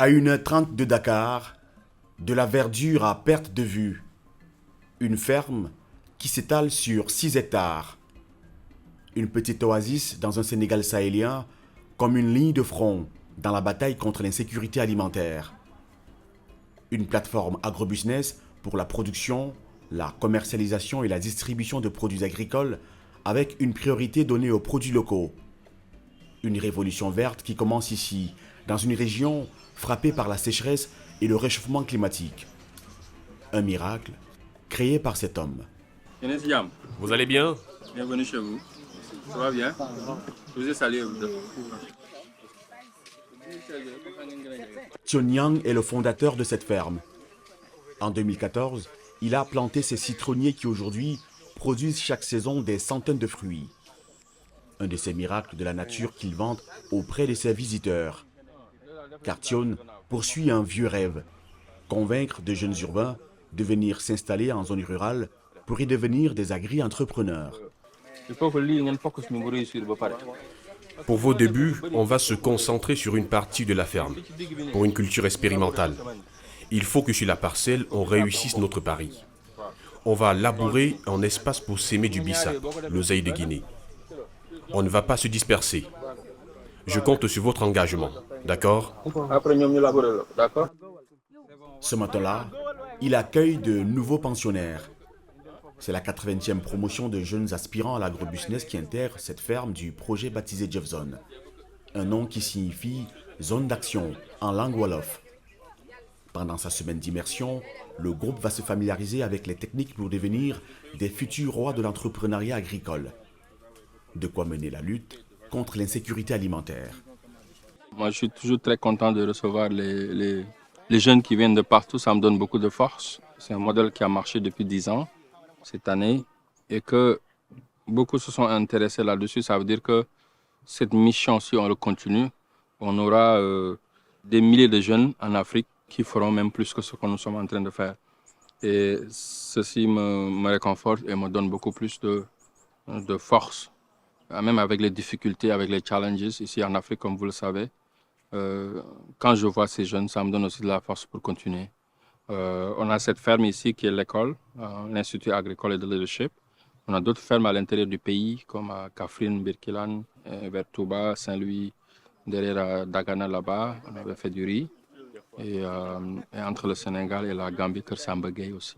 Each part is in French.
À 1h30 de Dakar, de la verdure à perte de vue. Une ferme qui s'étale sur 6 hectares. Une petite oasis dans un Sénégal sahélien comme une ligne de front dans la bataille contre l'insécurité alimentaire. Une plateforme agrobusiness pour la production, la commercialisation et la distribution de produits agricoles avec une priorité donnée aux produits locaux. Une révolution verte qui commence ici, dans une région frappée par la sécheresse et le réchauffement climatique. Un miracle créé par cet homme. Vous allez bien? Bienvenue chez vous. Ça va bien? Je vous ai salué. Thion Niang est le fondateur de cette ferme. En 2014, il a planté ces citronniers qui aujourd'hui produisent chaque saison des centaines de fruits. Un de ces miracles de la nature qu'il vante auprès de ses visiteurs. Car Thion poursuit un vieux rêve, convaincre de jeunes urbains de venir s'installer en zone rurale pour y devenir des agri-entrepreneurs. Pour vos débuts, on va se concentrer sur une partie de la ferme, pour une culture expérimentale. Il faut que sur la parcelle, on réussisse notre pari. On va labourer en espace pour s'aimer du bissap, l'oseille de Guinée. On ne va pas se disperser. Je compte sur votre engagement, d'accord? Ce matin-là, il accueille de nouveaux pensionnaires. C'est la 80e promotion de jeunes aspirants à l'agrobusiness qui intègre cette ferme du projet baptisé Jeff Zone. Un nom qui signifie zone d'action en langue wolof. Pendant sa semaine d'immersion, le groupe va se familiariser avec les techniques pour devenir des futurs rois de l'entrepreneuriat agricole. De quoi mener la lutte contre l'insécurité alimentaire. Moi, je suis toujours très content de recevoir les jeunes qui viennent de partout. Ça me donne beaucoup de force. C'est un modèle qui a marché depuis 10 ans, cette année, et que beaucoup se sont intéressés là-dessus. Ça veut dire que cette mission, si on le continue, on aura des milliers de jeunes en Afrique qui feront même plus que ce que nous sommes en train de faire. Et ceci me réconforte et me donne beaucoup plus de force, même avec les difficultés, avec les challenges ici en Afrique, comme vous le savez. Quand je vois ces jeunes, ça me donne aussi de la force pour continuer. On a cette ferme ici qui est l'école, l'Institut agricole et de leadership. On a d'autres fermes à l'intérieur du pays, comme à Kaffrine, Birkelane, vers Touba, Saint-Louis, derrière Dagana là-bas. On avait fait du riz. Et entre le Sénégal et la Gambie, Kersamba Gueye aussi.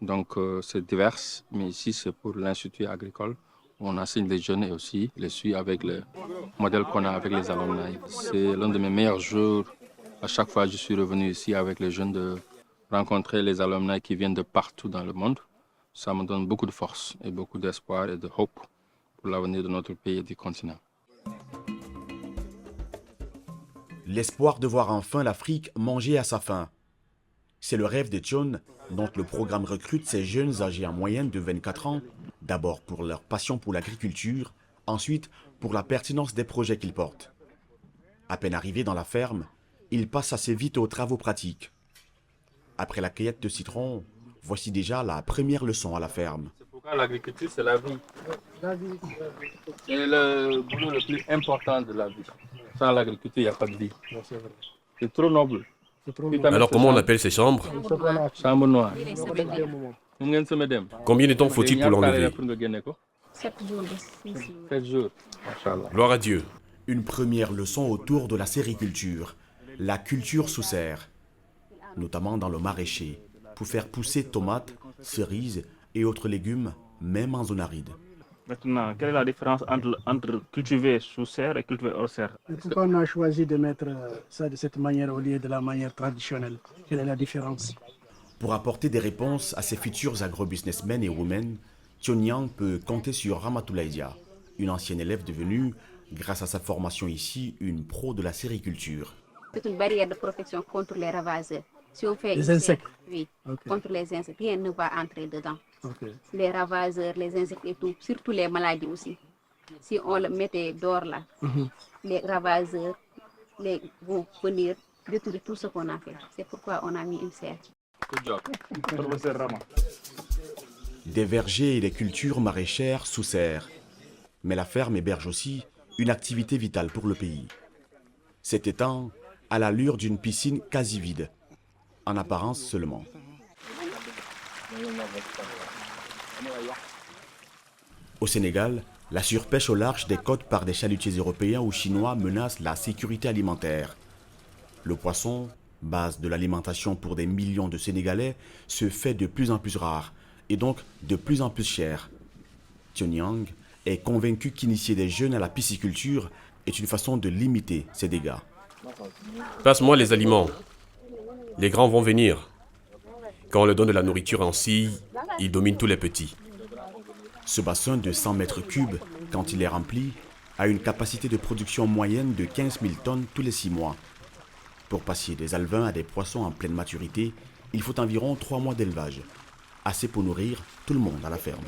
Donc c'est divers, mais ici c'est pour l'Institut agricole. On enseigne les jeunes et aussi les suit avec le modèle qu'on a avec les alumni. C'est l'un de mes meilleurs jours. À chaque fois je suis revenu ici avec les jeunes de rencontrer les alumni qui viennent de partout dans le monde. Ça me donne beaucoup de force et beaucoup d'espoir et de hope pour l'avenir de notre pays et du continent. L'espoir de voir enfin l'Afrique manger à sa faim. C'est le rêve de Thion, dont le programme recrute ces jeunes âgés en moyenne de 24 ans, d'abord pour leur passion pour l'agriculture, ensuite pour la pertinence des projets qu'ils portent. À peine arrivé dans la ferme, il passe assez vite aux travaux pratiques. Après la cueillette de citrons, voici déjà la première leçon à la ferme. C'est pourquoi l'agriculture, c'est la vie. C'est le boulot le plus important de la vie. Sans l'agriculture, il n'y a pas de vie. C'est trop noble. Alors comment on appelle ces chambres? Chambre noire. Combien de temps faut-il pour l'enlever? 7 jours. 7 jours. Machallah. Gloire à Dieu. Une première leçon autour de la sériculture, la culture sous serre, notamment dans le maraîcher, pour faire pousser tomates, cerises et autres légumes, même en zone aride. Maintenant, quelle est la différence entre cultiver sous serre et cultiver hors serre? Pourquoi on a choisi de mettre ça de cette manière au lieu de la manière traditionnelle? Quelle est la différence? Pour apporter des réponses à ces futurs agrobusinessmen et women, Thion Niang peut compter sur Ramatoulaye, une ancienne élève devenue, grâce à sa formation ici, une pro de la sériculture. C'est une barrière de protection contre les ravageurs. Si on fait Les insectes? Oui, Okay. contre les insectes, rien ne va entrer dedans. Okay. Les ravageurs, les insectes et tout, surtout les maladies aussi. Si on le mettait dehors là, les ravageurs vont venir détruire tout ce qu'on a fait. C'est pourquoi on a mis une serre. Good job. Professeur Rama. Des vergers et des cultures maraîchères sous serre. Mais la ferme héberge aussi une activité vitale pour le pays. Cet étang à l'allure d'une piscine quasi vide, en apparence seulement. Au Sénégal, la surpêche au large des côtes par des chalutiers européens ou chinois menace la sécurité alimentaire. Le poisson, base de l'alimentation pour des millions de Sénégalais, se fait de plus en plus rare et donc de plus en plus cher. Tionyang est convaincu qu'initier des jeunes à la pisciculture est une façon de limiter ces dégâts. Passe-moi les aliments. Les grands vont venir. Quand on leur donne de la nourriture en scie, ils dominent tous les petits. Ce bassin de 100 mètres cubes, quand il est rempli, a une capacité de production moyenne de 15 000 tonnes tous les 6 mois. Pour passer des alevins à des poissons en pleine maturité, il faut environ 3 mois d'élevage. Assez pour nourrir tout le monde à la ferme.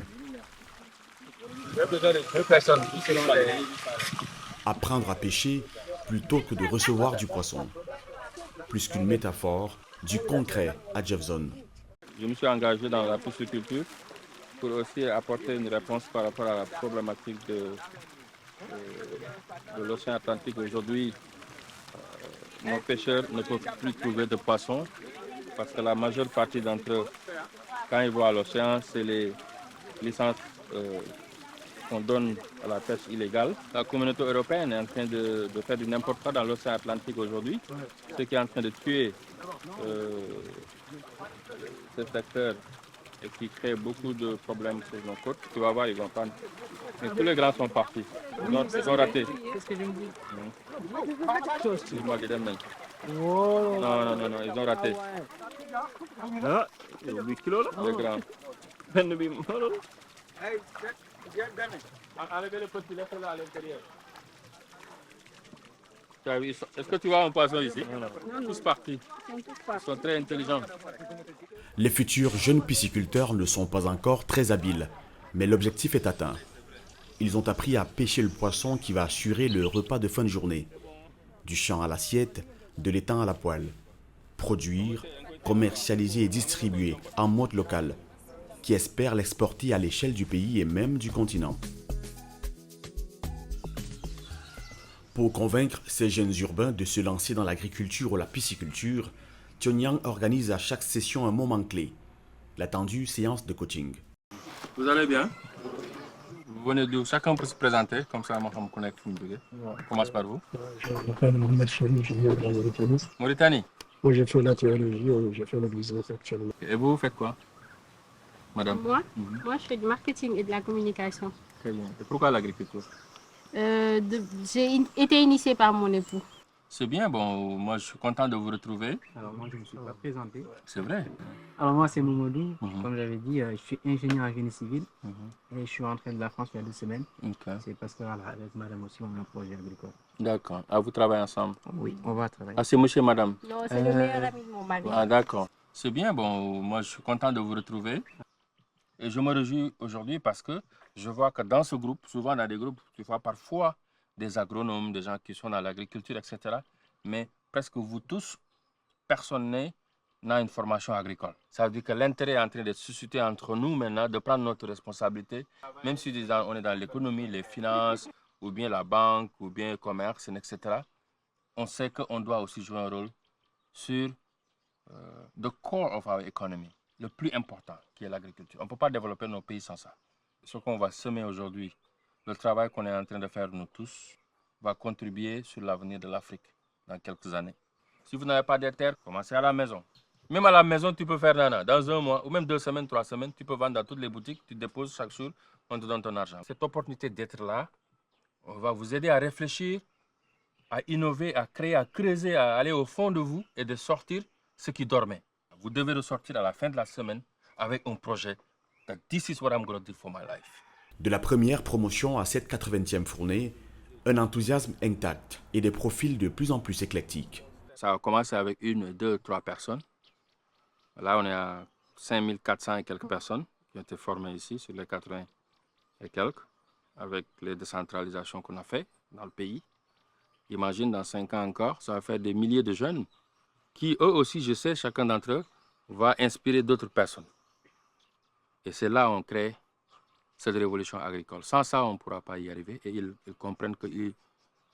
Apprendre à pêcher plutôt que de recevoir du poisson. Plus qu'une métaphore, du concret à Jeffzone. Je me suis engagé dans la pisciculture pour aussi apporter une réponse par rapport à la problématique de l'océan Atlantique. Aujourd'hui, nos pêcheurs ne peuvent plus trouver de poissons parce que la majeure partie d'entre eux, quand ils vont à l'océan, c'est les licences qu'on donne à la pêche illégale. La communauté européenne est en train de faire du n'importe quoi dans l'océan Atlantique aujourd'hui, ce qui est en train de tuer ce secteur et qui crée beaucoup de problèmes sur nos côtes. Tu vas voir, ils vont prendre. Mais tous les grands sont partis. Ils ont raté. Qu'est-ce que je me dis? Excuse-moi, non, ils ont raté. Ah, 8 kilos là. Les grands. Benn bi moo loolu. Enlevez le petit, laissez-le à l'intérieur. Est-ce que tu vois un poisson ici? Tous partis. Ils sont très intelligents. Les futurs jeunes pisciculteurs ne sont pas encore très habiles, mais l'objectif est atteint. Ils ont appris à pêcher le poisson qui va assurer le repas de fin de journée. Du champ à l'assiette, de l'étang à la poêle. Produire, commercialiser et distribuer en mode local, qui espère l'exporter à l'échelle du pays et même du continent. Pour convaincre ces jeunes urbains de se lancer dans l'agriculture ou la pisciculture, Tionyang organise à chaque session un moment clé, l'attendue séance de coaching. Vous allez bien? Vous venez d'où? Chacun peut se présenter, comme ça, moi, je me connecte. On commence par vous. Je m'appelle Mohamed Chouini, je viens de la Mauritanie. Mauritanie. Moi, j'ai fait la théologie, j'ai fait le business actuellement. Et vous faites quoi, madame? Moi, je fais du marketing et de la communication. Très bien. Et pourquoi l'agriculture? J'ai été initiée par mon époux. C'est bien, bon, moi je suis content de vous retrouver. Alors moi je ne me suis pas présenté. C'est vrai. Alors moi c'est Momodou, Mhm. comme j'avais dit, je suis ingénieur en génie civil Mhm. et je suis rentré de la France il y a 2 semaines. Ok. C'est parce que voilà, avec madame aussi on a un projet agricole. D'accord. Ah, vous travaillez ensemble? Oui, on va travailler. Ah, c'est monsieur et madame? Non, c'est le meilleur ami de mon mari. Ah, d'accord. C'est bien, bon, moi je suis content de vous retrouver. Et je me réjouis aujourd'hui parce que je vois que dans ce groupe, souvent dans des groupes, tu vois parfois des agronomes, des gens qui sont dans l'agriculture, etc. Mais presque vous tous, personne n'a une formation agricole. Ça veut dire que l'intérêt est en train de se susciter entre nous maintenant, de prendre notre responsabilité, même si on est dans l'économie, les finances, ou bien la banque, ou bien le commerce, etc. On sait qu'on doit aussi jouer un rôle sur the core of our economy, le plus important, qui est l'agriculture. On ne peut pas développer nos pays sans ça. Ce qu'on va semer aujourd'hui, le travail qu'on est en train de faire nous tous, va contribuer sur l'avenir de l'Afrique dans quelques années. Si vous n'avez pas de terre, commencez à la maison. Même à la maison, tu peux faire nana. Dans 1 mois, ou même 2 semaines, 3 semaines, tu peux vendre dans toutes les boutiques, tu déposes chaque jour, on te donne ton argent. Cette opportunité d'être là, on va vous aider à réfléchir, à innover, à créer, à creuser, à aller au fond de vous et de sortir ce qui dormait. Vous devez ressortir à la fin de la semaine avec un projet. That this is what I'm going to do for my life. De la première promotion à cette 80e fournée, un enthousiasme intact et des profils de plus en plus éclectiques. Ça a commencé avec 1, 2, 3 personnes. Là, on est à 5400 et quelques personnes qui ont été formées ici sur les 80 et quelques, avec les décentralisations qu'on a fait dans le pays. Imagine, dans 5 ans encore, ça va faire des milliers de jeunes qui, eux aussi, je sais, chacun d'entre eux, va inspirer d'autres personnes. Et c'est là qu'on crée cette révolution agricole. Sans ça, on ne pourra pas y arriver. Et ils comprennent qu'ils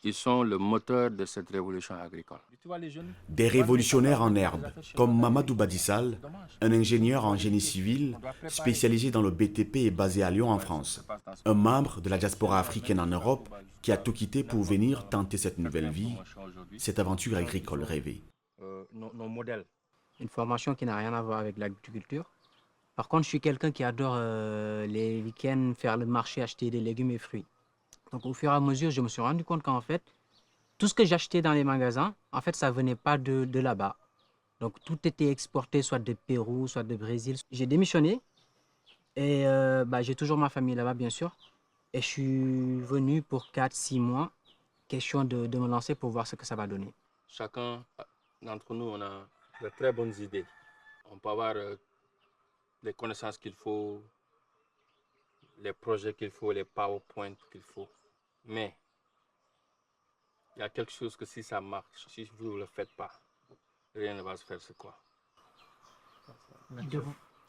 ils sont le moteur de cette révolution agricole. Des révolutionnaires en herbe, comme Mamadou Badissal, un ingénieur en génie civil spécialisé dans le BTP et basé à Lyon en France. Un membre de la diaspora africaine en Europe qui a tout quitté pour venir tenter cette nouvelle vie, cette aventure agricole rêvée. Nos modèles. Une formation qui n'a rien à voir avec l'agriculture. Par contre, je suis quelqu'un qui adore les week-ends faire le marché, acheter des légumes et fruits. Donc au fur et à mesure, je me suis rendu compte qu'en fait, tout ce que j'achetais dans les magasins, en fait, ça venait pas de là-bas. Donc tout était exporté, soit de Pérou, soit de Brésil. J'ai démissionné et j'ai toujours ma famille là-bas, bien sûr. Et je suis venu pour 4-6 mois, question de me lancer pour voir ce que ça va donner. Chacun d'entre nous, on a de très bonnes idées. On peut avoir les connaissances qu'il faut, les projets qu'il faut, les PowerPoint qu'il faut. Mais il y a quelque chose que si ça marche, si vous ne le faites pas, rien ne va se faire, c'est quoi?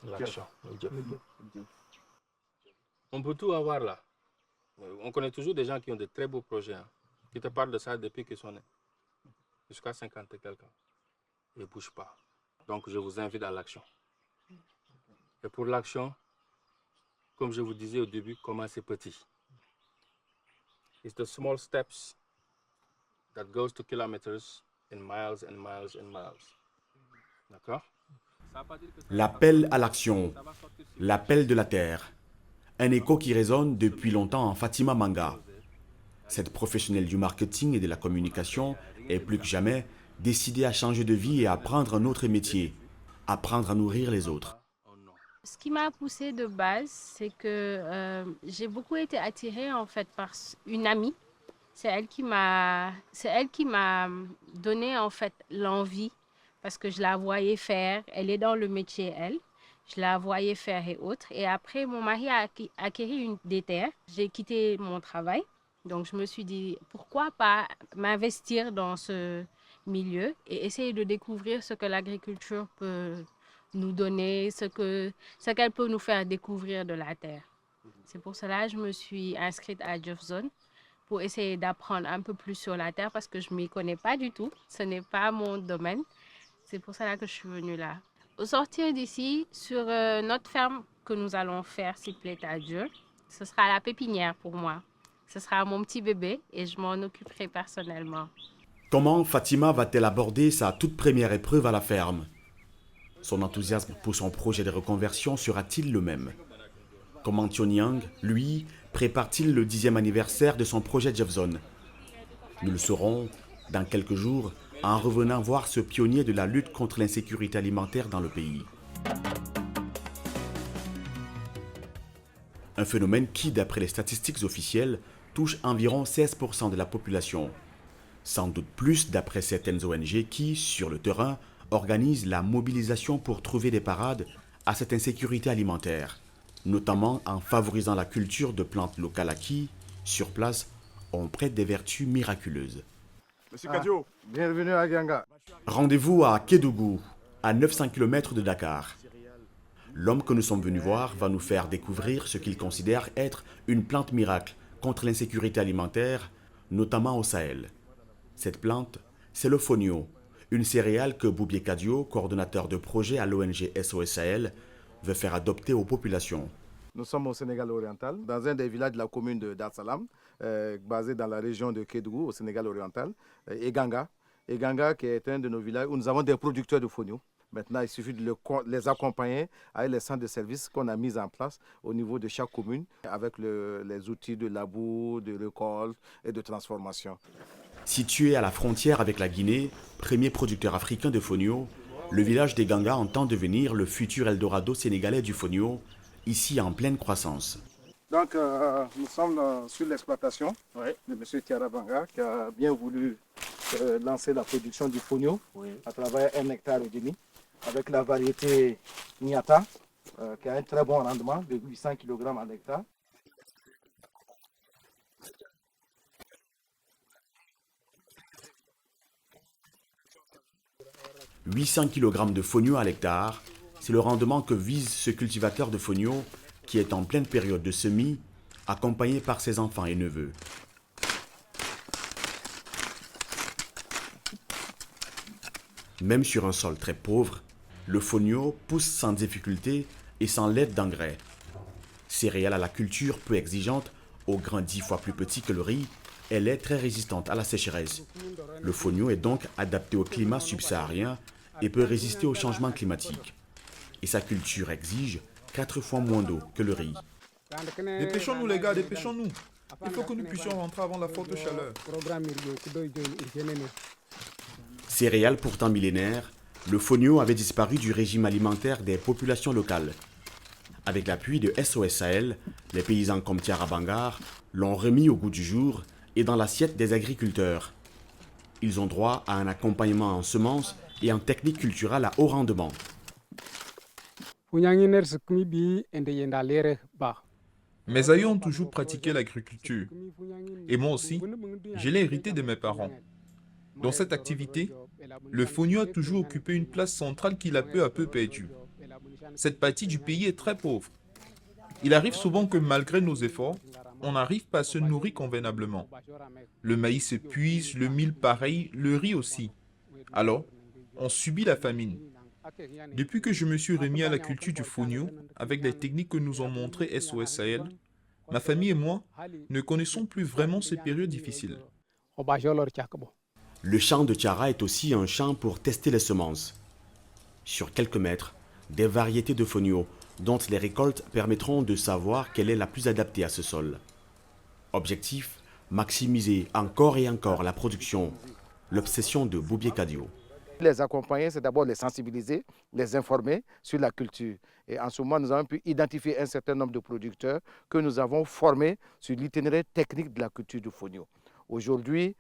L'action. On peut tout avoir là. On connaît toujours des gens qui ont de très beaux projets, hein, qui te parlent de ça depuis qu'ils sont nés, jusqu'à 50 et quelques ans. Ils ne bougent pas. Donc je vous invite à l'action. Et pour l'action, comme je vous disais au début, commencez petit. It's the small steps that goes to kilometers and miles and miles and miles. D'accord? L'appel à l'action, l'appel de la terre. Un écho qui résonne depuis longtemps en Fatima Manga. Cette professionnelle du marketing et de la communication est plus que jamais décidée à changer de vie et à apprendre un autre métier, apprendre à nourrir les autres. Ce qui m'a poussée de base, c'est que j'ai beaucoup été attirée en fait par une amie. C'est elle qui m'a donné en fait l'envie parce que je la voyais faire. Elle est dans le métier, elle. Je la voyais faire et autres. Et après, mon mari a acquis des terres. J'ai quitté mon travail. Donc, je me suis dit, pourquoi pas m'investir dans ce milieu et essayer de découvrir ce que l'agriculture peut nous donner, ce qu'elle peut nous faire découvrir de la terre. C'est pour cela que je me suis inscrite à Jeffzone pour essayer d'apprendre un peu plus sur la terre parce que je ne m'y connais pas du tout. Ce n'est pas mon domaine. C'est pour cela que je suis venue là. Au sortir d'ici, sur notre ferme que nous allons faire, s'il plaît à Dieu, ce sera la pépinière pour moi. Ce sera mon petit bébé et je m'en occuperai personnellement. Comment Fatima va-t-elle aborder sa toute première épreuve à la ferme? Son enthousiasme pour son projet de reconversion sera-t-il le même? Comment Tionyang, lui, prépare-t-il le 10e anniversaire de son projet Jeffzone? Nous le saurons dans quelques jours en revenant voir ce pionnier de la lutte contre l'insécurité alimentaire dans le pays. Un phénomène qui, d'après les statistiques officielles, touche environ 16% de la population. Sans doute plus d'après certaines ONG qui, sur le terrain, organisent la mobilisation pour trouver des parades à cette insécurité alimentaire, notamment en favorisant la culture de plantes locales qui, sur place, ont près des vertus miraculeuses. Monsieur Kadio, bienvenue à Ganga. Rendez-vous à Kédougou, à 900 km de Dakar. L'homme que nous sommes venus voir va nous faire découvrir ce qu'il considère être une plante miracle contre l'insécurité alimentaire, notamment au Sahel. Cette plante, c'est le fonio, une céréale que Boubier Kadio, coordonnateur de projet à l'ONG SOS Sahel, veut faire adopter aux populations. Nous sommes au Sénégal oriental, dans un des villages de la commune de Dar Salam, basé dans la région de Kédougou, au Sénégal oriental, et Ganga. Et Ganga, qui est un de nos villages où nous avons des producteurs de fonio. Maintenant, il suffit de les accompagner avec les centres de services qu'on a mis en place au niveau de chaque commune, avec les outils de labour, de récolte et de transformation. Situé à la frontière avec la Guinée, premier producteur africain de fonio, le village des Ganga entend devenir le futur Eldorado sénégalais du fonio, ici en pleine croissance. Donc, nous sommes sur l'exploitation de M. Tiara Banga, qui a bien voulu lancer la production du fonio à travers 1,5 hectare, avec la variété Niata, qui a un très bon rendement de 800 kg à l'hectare. « 800 kg de fonio à l'hectare, c'est le rendement que vise ce cultivateur de fonio qui est en pleine période de semis, accompagné par ses enfants et neveux. Même sur un sol très pauvre, le fonio pousse sans difficulté et sans l'aide d'engrais. Céréale à la culture peu exigeante, au grain 10 fois plus petit que le riz, elle est très résistante à la sécheresse. Le fonio est donc adapté au climat subsaharien et peut résister aux changements climatiques. Et sa culture exige 4 fois moins d'eau que le riz. Dépêchons-nous les gars, dépêchons-nous. Il faut que nous puissions rentrer avant la forte chaleur. Céréale pourtant millénaire, le fonio avait disparu du régime alimentaire des populations locales. Avec l'appui de SOS Sahel, les paysans comme Tiara Bangar l'ont remis au goût du jour et dans l'assiette des agriculteurs. Ils ont droit à un accompagnement en semences et en techniques culturelles à haut rendement. Mes aïeux ont toujours pratiqué l'agriculture. Et moi aussi, je l'ai hérité de mes parents. Dans cette activité, le fonio a toujours occupé une place centrale qu'il a peu à peu perdue. Cette partie du pays est très pauvre. Il arrive souvent que malgré nos efforts, on n'arrive pas à se nourrir convenablement. Le maïs s'épuise, le mil pareil, le riz aussi. Alors, on subit la famine. Depuis que je me suis remis à la culture du fonio, avec les techniques que nous ont montrées SOS Sahel, ma famille et moi ne connaissons plus vraiment ces périodes difficiles. Le champ de Tiara est aussi un champ pour tester les semences. Sur quelques mètres, des variétés de fonio dont les récoltes permettront de savoir quelle est la plus adaptée à ce sol. Objectif, maximiser encore et encore la production, l'obsession de Boubié Kadio. Les accompagner, c'est d'abord les sensibiliser, les informer sur la culture. Et en ce moment, nous avons pu identifier un certain nombre de producteurs que nous avons formés sur l'itinéraire technique de la culture du fonio. Aujourd'hui,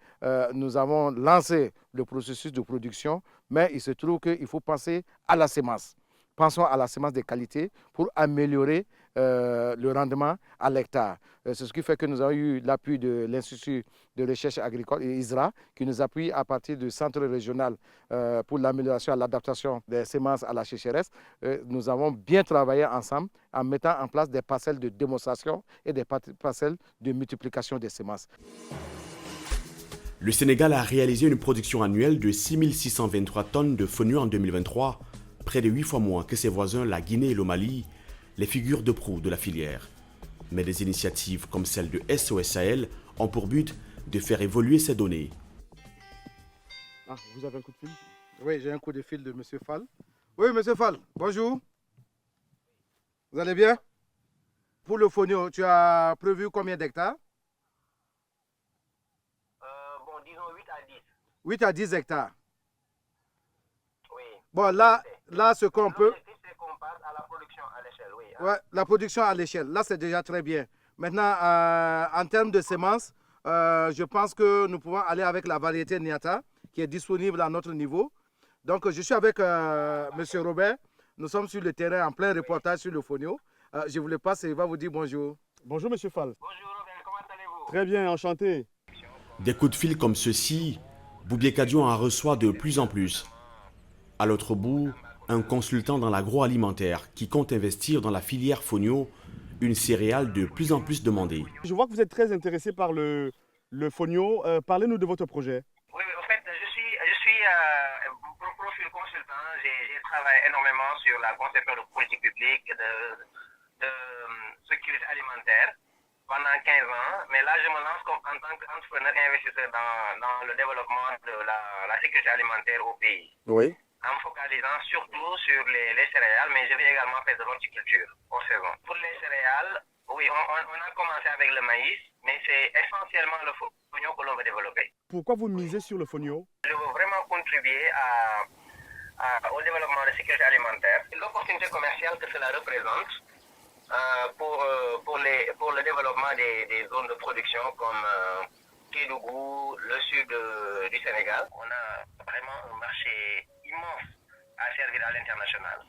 nous avons lancé le processus de production, mais il se trouve qu'il faut penser à la semence. Pensons à la semence de qualité pour améliorer le rendement à l'hectare. C'est ce qui fait que nous avons eu l'appui de l'Institut de recherche agricole et ISRA qui nous appuie à partir du centre régional pour l'amélioration et l'adaptation des semences à la sécheresse. Nous avons bien travaillé ensemble en mettant en place des parcelles de démonstration et des parcelles de multiplication des semences. Le Sénégal a réalisé une production annuelle de 6623 tonnes de fonio en 2023, près de 8 fois moins que ses voisins la Guinée et le Mali, les figures de proue de la filière. Mais des initiatives comme celle de SOS Sahel ont pour but de faire évoluer ces données. Ah, vous avez un coup de fil? Oui, j'ai un coup de fil de M. Fall. Oui, M. Fall, bonjour. Vous allez bien? Pour le fonio, tu as prévu combien d'hectares? Bon, disons 8 à 10. 8 à 10 hectares. Oui. Bon, là ce qu'on peut... C'est qu'on passe à la production à l'échelle, oui. Ouais, la production à l'échelle, là c'est déjà très bien. Maintenant, en termes de semences, je pense que nous pouvons aller avec la variété Niata qui est disponible à notre niveau. Donc, je suis avec M. Robert. Nous sommes sur le terrain en plein reportage sur le fonio. Je vous le passe et il va vous dire bonjour. Bonjour, M. Fall. Bonjour Robert, comment allez-vous? Très bien, enchanté. Des coups de fil comme ceux-ci, Boubié Kadio en reçoit de plus en plus. À l'autre bout, un consultant dans l'agroalimentaire qui compte investir dans la filière fonio, une céréale de plus en plus demandée. Je vois que vous êtes très intéressé par le fonio. Parlez-nous de votre projet. Oui, en fait, je suis profil consultant. J'ai travaillé énormément sur la conception de politique publique, de sécurité alimentaire pendant 15 ans. Mais là, je me lance en tant qu'entrepreneur investisseur dans le développement de la sécurité alimentaire au pays. Oui. En me focalisant surtout sur les céréales, mais je vais également faire de l'horticulture en saison. Pour les céréales, oui, on a commencé avec le maïs, mais c'est essentiellement le fonio que l'on veut développer. Pourquoi vous misez sur le fonio? Je veux vraiment contribuer au développement de la sécurité alimentaire. L'opportunité commerciale que cela représente pour le développement des zones de production comme Kédougou, le sud du Sénégal. On a vraiment un marché immense à servir à l'international.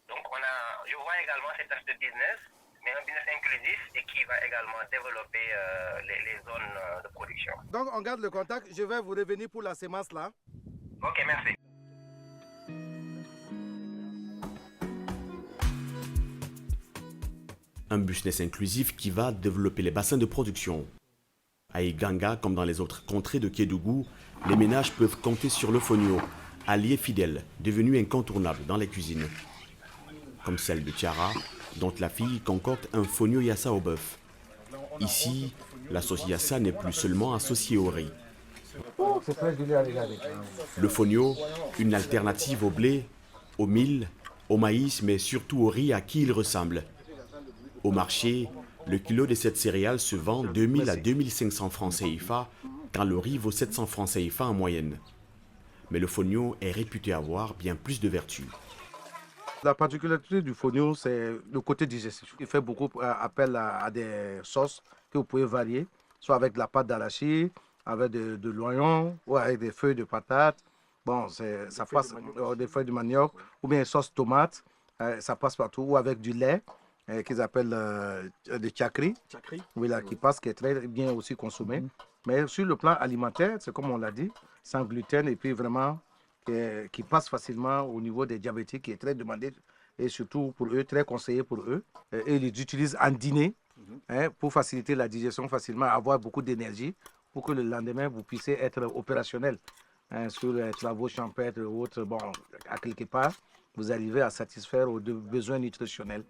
Donc je vois également cet aspect business, mais un business inclusif et qui va également développer les zones de production. Donc on garde le contact, je vais vous revenir pour la semence là. Ok, merci. Un business inclusif qui va développer les bassins de production. À Iganga, comme dans les autres contrées de Kédougou, les ménages peuvent compter sur le fonio allié fidèle, devenu incontournable dans les cuisines. Comme celle de Tiara, dont la fille concocte un fonio yassa au bœuf. Ici, la sauce yassa n'est plus seulement associée au riz. Le fonio, une alternative au blé, au mil, au maïs, mais surtout au riz à qui il ressemble. Au marché, le kilo de cette céréale se vend 2000 à 2500 francs CFA, quand le riz vaut 700 francs CFA en moyenne. Mais le fonio est réputé avoir bien plus de vertus. La particularité du fonio, c'est le côté digestif. Il fait beaucoup appel à des sauces que vous pouvez varier, soit avec de la pâte d'arachide, avec de l'oignon ou avec des feuilles de patate. Bon, ça passe des feuilles de manioc ou bien sauce tomate, ça passe partout, ou avec du lait qu'ils appellent des chakri, oui, là, qui passe, qui est très bien aussi consommé. Mais sur le plan alimentaire, c'est comme on l'a dit, sans gluten et puis vraiment qui passe facilement au niveau des diabétiques, qui est très demandé et surtout pour eux, très conseillé pour eux. Et ils utilisent en dîner pour faciliter la digestion facilement, avoir beaucoup d'énergie pour que le lendemain, vous puissiez être opérationnel sur les travaux champêtres ou autres. Bon, à quelque part, vous arrivez à satisfaire aux besoins nutritionnels.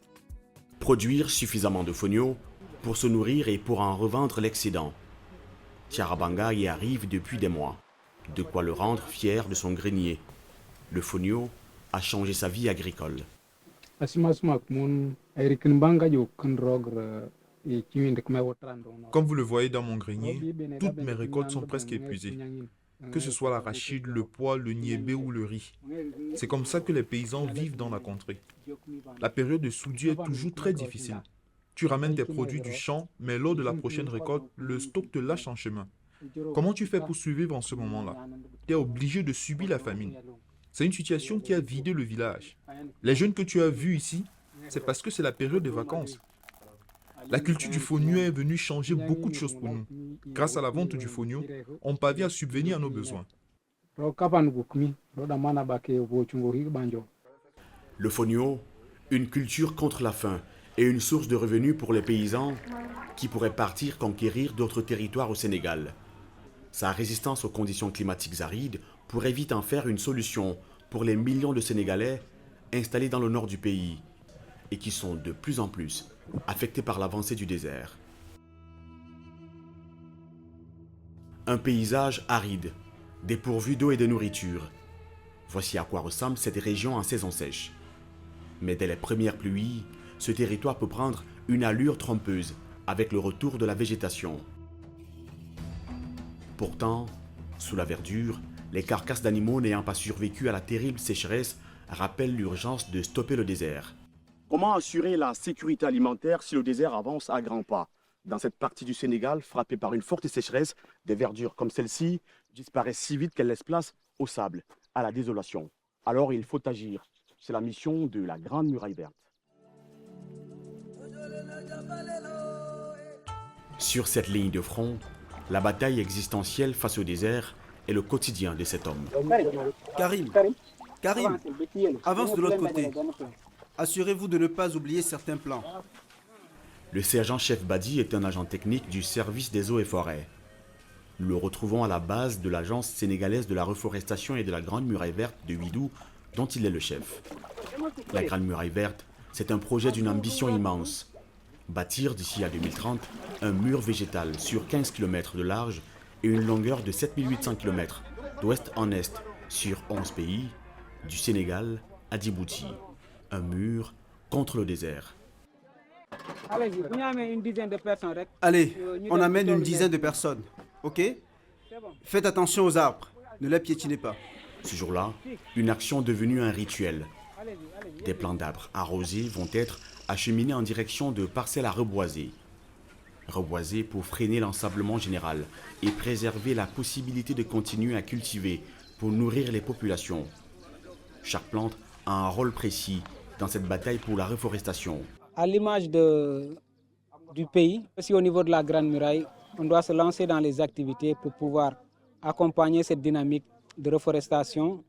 Produire suffisamment de fonio pour se nourrir et pour en revendre l'excédent. Tiara Banga y arrive depuis des mois. De quoi le rendre fier de son grenier. Le fonio a changé sa vie agricole. Comme vous le voyez dans mon grenier, toutes mes récoltes sont presque épuisées. Que ce soit l'arachide, le pois, le niébé ou le riz. C'est comme ça que les paysans vivent dans la contrée. La période de soudure est toujours très difficile. Tu ramènes tes produits du champ, mais lors de la prochaine récolte, le stock te lâche en chemin. Comment tu fais pour survivre en ce moment-là? Tu es obligé de subir la famine. C'est une situation qui a vidé le village. Les jeunes que tu as vus ici, c'est parce que c'est la période des vacances. La culture du fonio est venue changer beaucoup de choses pour nous. Grâce à la vente du fonio, on parvient à subvenir à nos besoins. Le fonio, une culture contre la faim et une source de revenus pour les paysans qui pourraient partir conquérir d'autres territoires au Sénégal. Sa résistance aux conditions climatiques arides pourrait vite en faire une solution pour les millions de Sénégalais installés dans le nord du pays et qui sont de plus en plus affectés par l'avancée du désert. Un paysage aride, dépourvu d'eau et de nourriture. Voici à quoi ressemble cette région en saison sèche. Mais dès les premières pluies, ce territoire peut prendre une allure trompeuse avec le retour de la végétation. Pourtant, sous la verdure, les carcasses d'animaux n'ayant pas survécu à la terrible sécheresse rappellent l'urgence de stopper le désert. Comment assurer la sécurité alimentaire si le désert avance à grands pas? Dans cette partie du Sénégal, frappée par une forte sécheresse, des verdures comme celle-ci disparaissent si vite qu'elles laissent place au sable, à la désolation. Alors il faut agir. C'est la mission de la Grande Muraille Verte. Sur cette ligne de front, la bataille existentielle face au désert est le quotidien de cet homme. Karim, avance de l'autre côté. Assurez-vous de ne pas oublier certains plans. Le sergent-chef Badi est un agent technique du service des eaux et forêts. Nous le retrouvons à la base de l'agence sénégalaise de la reforestation et de la Grande Muraille Verte de Ouidou, dont il est le chef. La Grande Muraille Verte, c'est un projet d'une ambition immense. Bâtir d'ici à 2030 un mur végétal sur 15 km de large et une longueur de 7800 km d'ouest en est sur 11 pays, du Sénégal à Djibouti. Un mur contre le désert. Allez, on amène une dizaine de personnes, ok? Faites attention aux arbres, ne les piétinez pas. Ce jour-là, une action devenue un rituel. Des plants d'arbres arrosés vont être acheminés en direction de parcelles à reboiser. Reboiser pour freiner l'ensablement général et préserver la possibilité de continuer à cultiver pour nourrir les populations. Chaque plante a un rôle précis dans cette bataille pour la reforestation. À l'image du pays, aussi au niveau de la Grande Muraille, on doit se lancer dans les activités pour pouvoir accompagner cette dynamique de reforestation,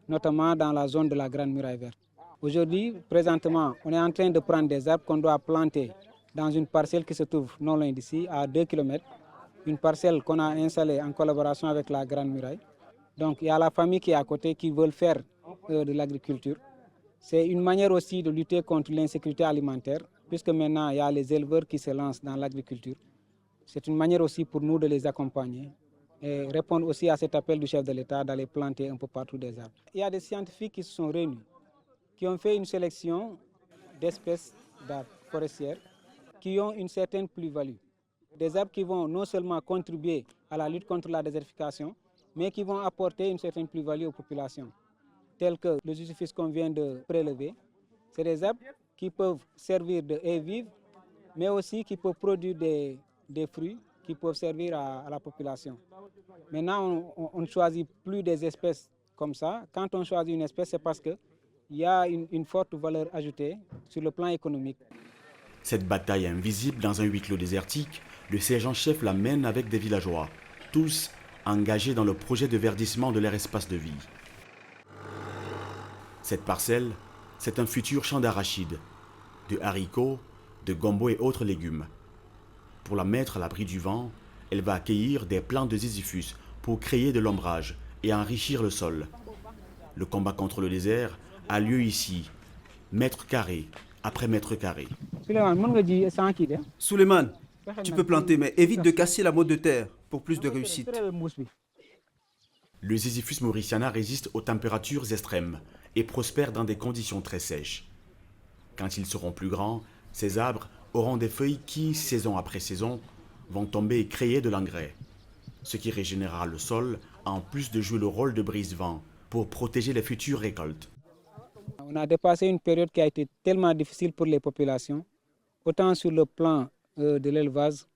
notamment dans la zone de la Grande Muraille Verte. Aujourd'hui, présentement, on est en train de prendre des arbres qu'on doit planter dans une parcelle qui se trouve non loin d'ici, à 2 km, une parcelle qu'on a installée en collaboration avec la Grande Muraille. Donc il y a la famille qui est à côté qui veut faire de l'agriculture. C'est une manière aussi de lutter contre l'insécurité alimentaire, puisque maintenant il y a les éleveurs qui se lancent dans l'agriculture. C'est une manière aussi pour nous de les accompagner et répondre aussi à cet appel du chef de l'État d'aller planter un peu partout des arbres. Il y a des scientifiques qui se sont réunis, qui ont fait une sélection d'espèces d'arbres forestières qui ont une certaine plus-value. Des arbres qui vont non seulement contribuer à la lutte contre la désertification, mais qui vont apporter une certaine plus-value aux populations, tels que le usufruit qu'on vient de prélever. C'est des arbres qui peuvent servir de haies vives, mais aussi qui peuvent produire des fruits qui peuvent servir à la population. Maintenant, on ne choisit plus des espèces comme ça. Quand on choisit une espèce, c'est parce qu'il y a une forte valeur ajoutée sur le plan économique. Cette bataille invisible dans un huis clos désertique, le sergent-chef la mène avec des villageois, tous engagés dans le projet de verdissement de leur espace de vie. Cette parcelle, c'est un futur champ d'arachides, de haricots, de gombo et autres légumes. Pour la mettre à l'abri du vent, elle va accueillir des plants de ziziphus pour créer de l'ombrage et enrichir le sol. Le combat contre le désert a lieu ici, mètre carré après mètre carré. Souleymane, tu peux planter, mais évite de casser la motte de terre pour plus de réussite. Le Ziziphus mauriciana résiste aux températures extrêmes et prospère dans des conditions très sèches. Quand ils seront plus grands, ces arbres auront des feuilles qui, saison après saison, vont tomber et créer de l'engrais, ce qui régénérera le sol en plus de jouer le rôle de brise-vent pour protéger les futures récoltes. On a dépassé une période qui a été tellement difficile pour les populations, autant sur le plan de l'élevage,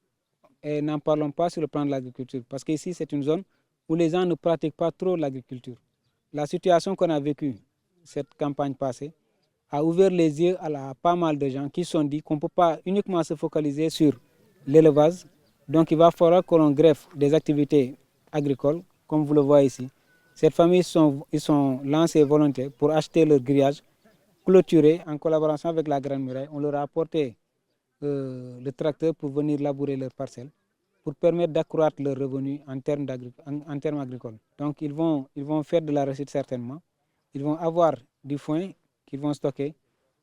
et n'en parlons pas sur le plan de l'agriculture, parce qu'ici c'est une zone où les gens ne pratiquent pas trop l'agriculture. La situation qu'on a vécue cette campagne passée a ouvert les yeux à pas mal de gens qui se sont dit qu'on ne peut pas uniquement se focaliser sur l'élevage, donc il va falloir que l'on greffe des activités agricoles, comme vous le voyez ici. Cette famille, ils sont lancés volontaires pour acheter leur grillage, clôturé en collaboration avec la Grande Muraille. On leur a apporté le tracteur pour venir labourer leurs parcelles, pour permettre d'accroître leurs revenus en termes agricoles. Donc ils vont faire de la réussite certainement. Ils vont avoir du foin qu'ils vont stocker.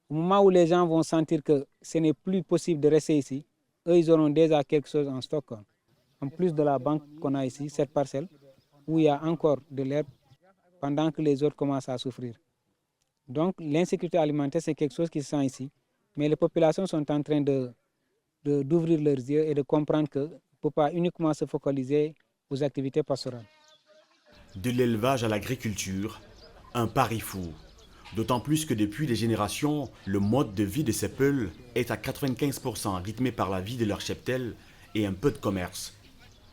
Au moment où les gens vont sentir que ce n'est plus possible de rester ici, eux, ils auront déjà quelque chose en stock. En plus de la banque qu'on a ici, cette parcelle, où il y a encore de l'herbe, pendant que les autres commencent à souffrir. Donc l'insécurité alimentaire, c'est quelque chose qui se sent ici. Mais les populations sont en train d'ouvrir leurs yeux et de comprendre qu'on ne peut pas uniquement se focaliser aux activités pastorales. De l'élevage à l'agriculture, un pari fou. D'autant plus que depuis des générations, le mode de vie de ces peuples est à 95% rythmé par la vie de leur cheptel et un peu de commerce.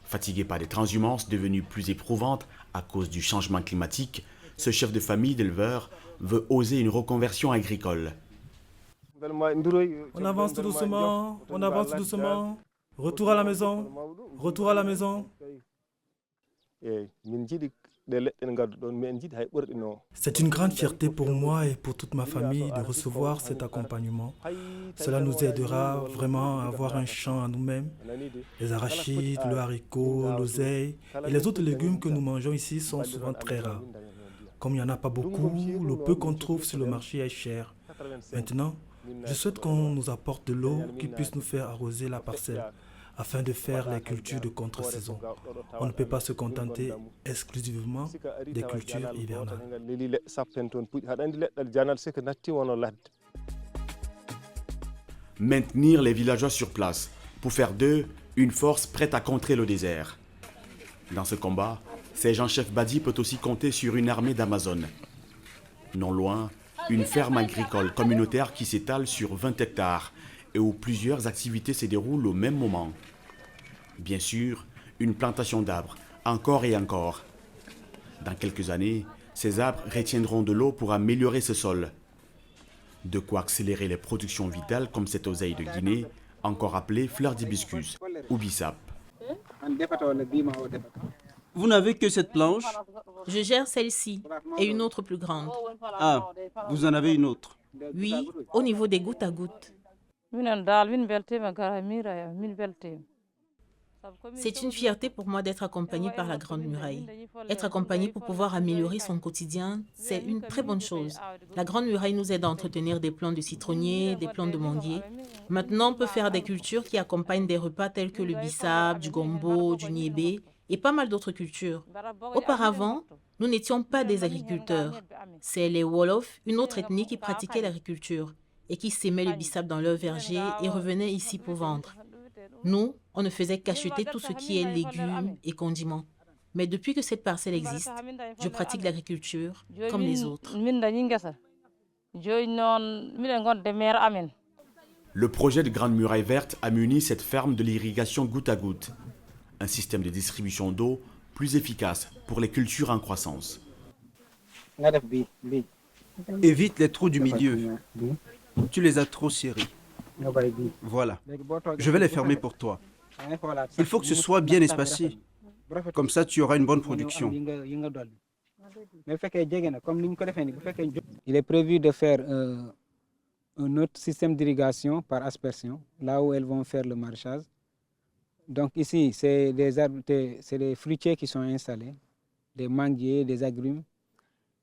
Fatigué par des transhumances devenues plus éprouvantes à cause du changement climatique, ce chef de famille d'éleveurs veut oser une reconversion agricole. On avance tout doucement, on avance doucement. Retour à la maison, retour à la maison. C'est une grande fierté pour moi et pour toute ma famille de recevoir cet accompagnement. Cela nous aidera vraiment à avoir un champ à nous-mêmes. Les arachides, le haricot, l'oseille et les autres légumes que nous mangeons ici sont souvent très rares. Comme il n'y en a pas beaucoup, le peu qu'on trouve sur le marché est cher. Maintenant, je souhaite qu'on nous apporte de l'eau qui puisse nous faire arroser la parcelle, afin de faire les cultures de contre-saison. On ne peut pas se contenter exclusivement des cultures hivernales. Maintenir les villageois sur place pour faire d'eux une force prête à contrer le désert. Dans ce combat, sergent-chef Badi peut aussi compter sur une armée d'Amazones. Non loin, une ferme agricole communautaire qui s'étale sur 20 hectares et où plusieurs activités se déroulent au même moment. Bien sûr, une plantation d'arbres, encore et encore. Dans quelques années, ces arbres retiendront de l'eau pour améliorer ce sol. De quoi accélérer les productions vitales comme cette oseille de Guinée, encore appelée fleur d'hibiscus ou bissap. Vous n'avez que cette planche? Je gère celle-ci et une autre plus grande. Ah, vous en avez une autre? Oui, au niveau des gouttes à gouttes. C'est une fierté pour moi d'être accompagnée par la Grande Muraille. Être accompagnée pour pouvoir améliorer son quotidien, c'est une très bonne chose. La Grande Muraille nous aide à entretenir des plants de citronnier, des plants de manguier. Maintenant, on peut faire des cultures qui accompagnent des repas tels que le bissap, du gombo, du niébé et pas mal d'autres cultures. Auparavant, nous n'étions pas des agriculteurs. C'est les Wolofs, une autre ethnie qui pratiquait l'agriculture et qui sémaient le bissap dans leurs vergers et revenaient ici pour vendre. Nous, on ne faisait qu'acheter tout ce qui est légumes et condiments. Mais depuis que cette parcelle existe, je pratique l'agriculture comme les autres. Le projet de Grande Muraille Verte a muni cette ferme de l'irrigation goutte à goutte, un système de distribution d'eau plus efficace pour les cultures en croissance. Évite les trous du milieu. Tu les as trop serrés. Voilà. Je vais les fermer pour toi. Il faut que ce soit bien espacé. Comme ça, tu auras une bonne production. Il est prévu de faire un autre système d'irrigation par aspersion, là où elles vont faire le maraîchage. Donc ici, c'est des fruitiers qui sont installés, des manguiers, des agrumes,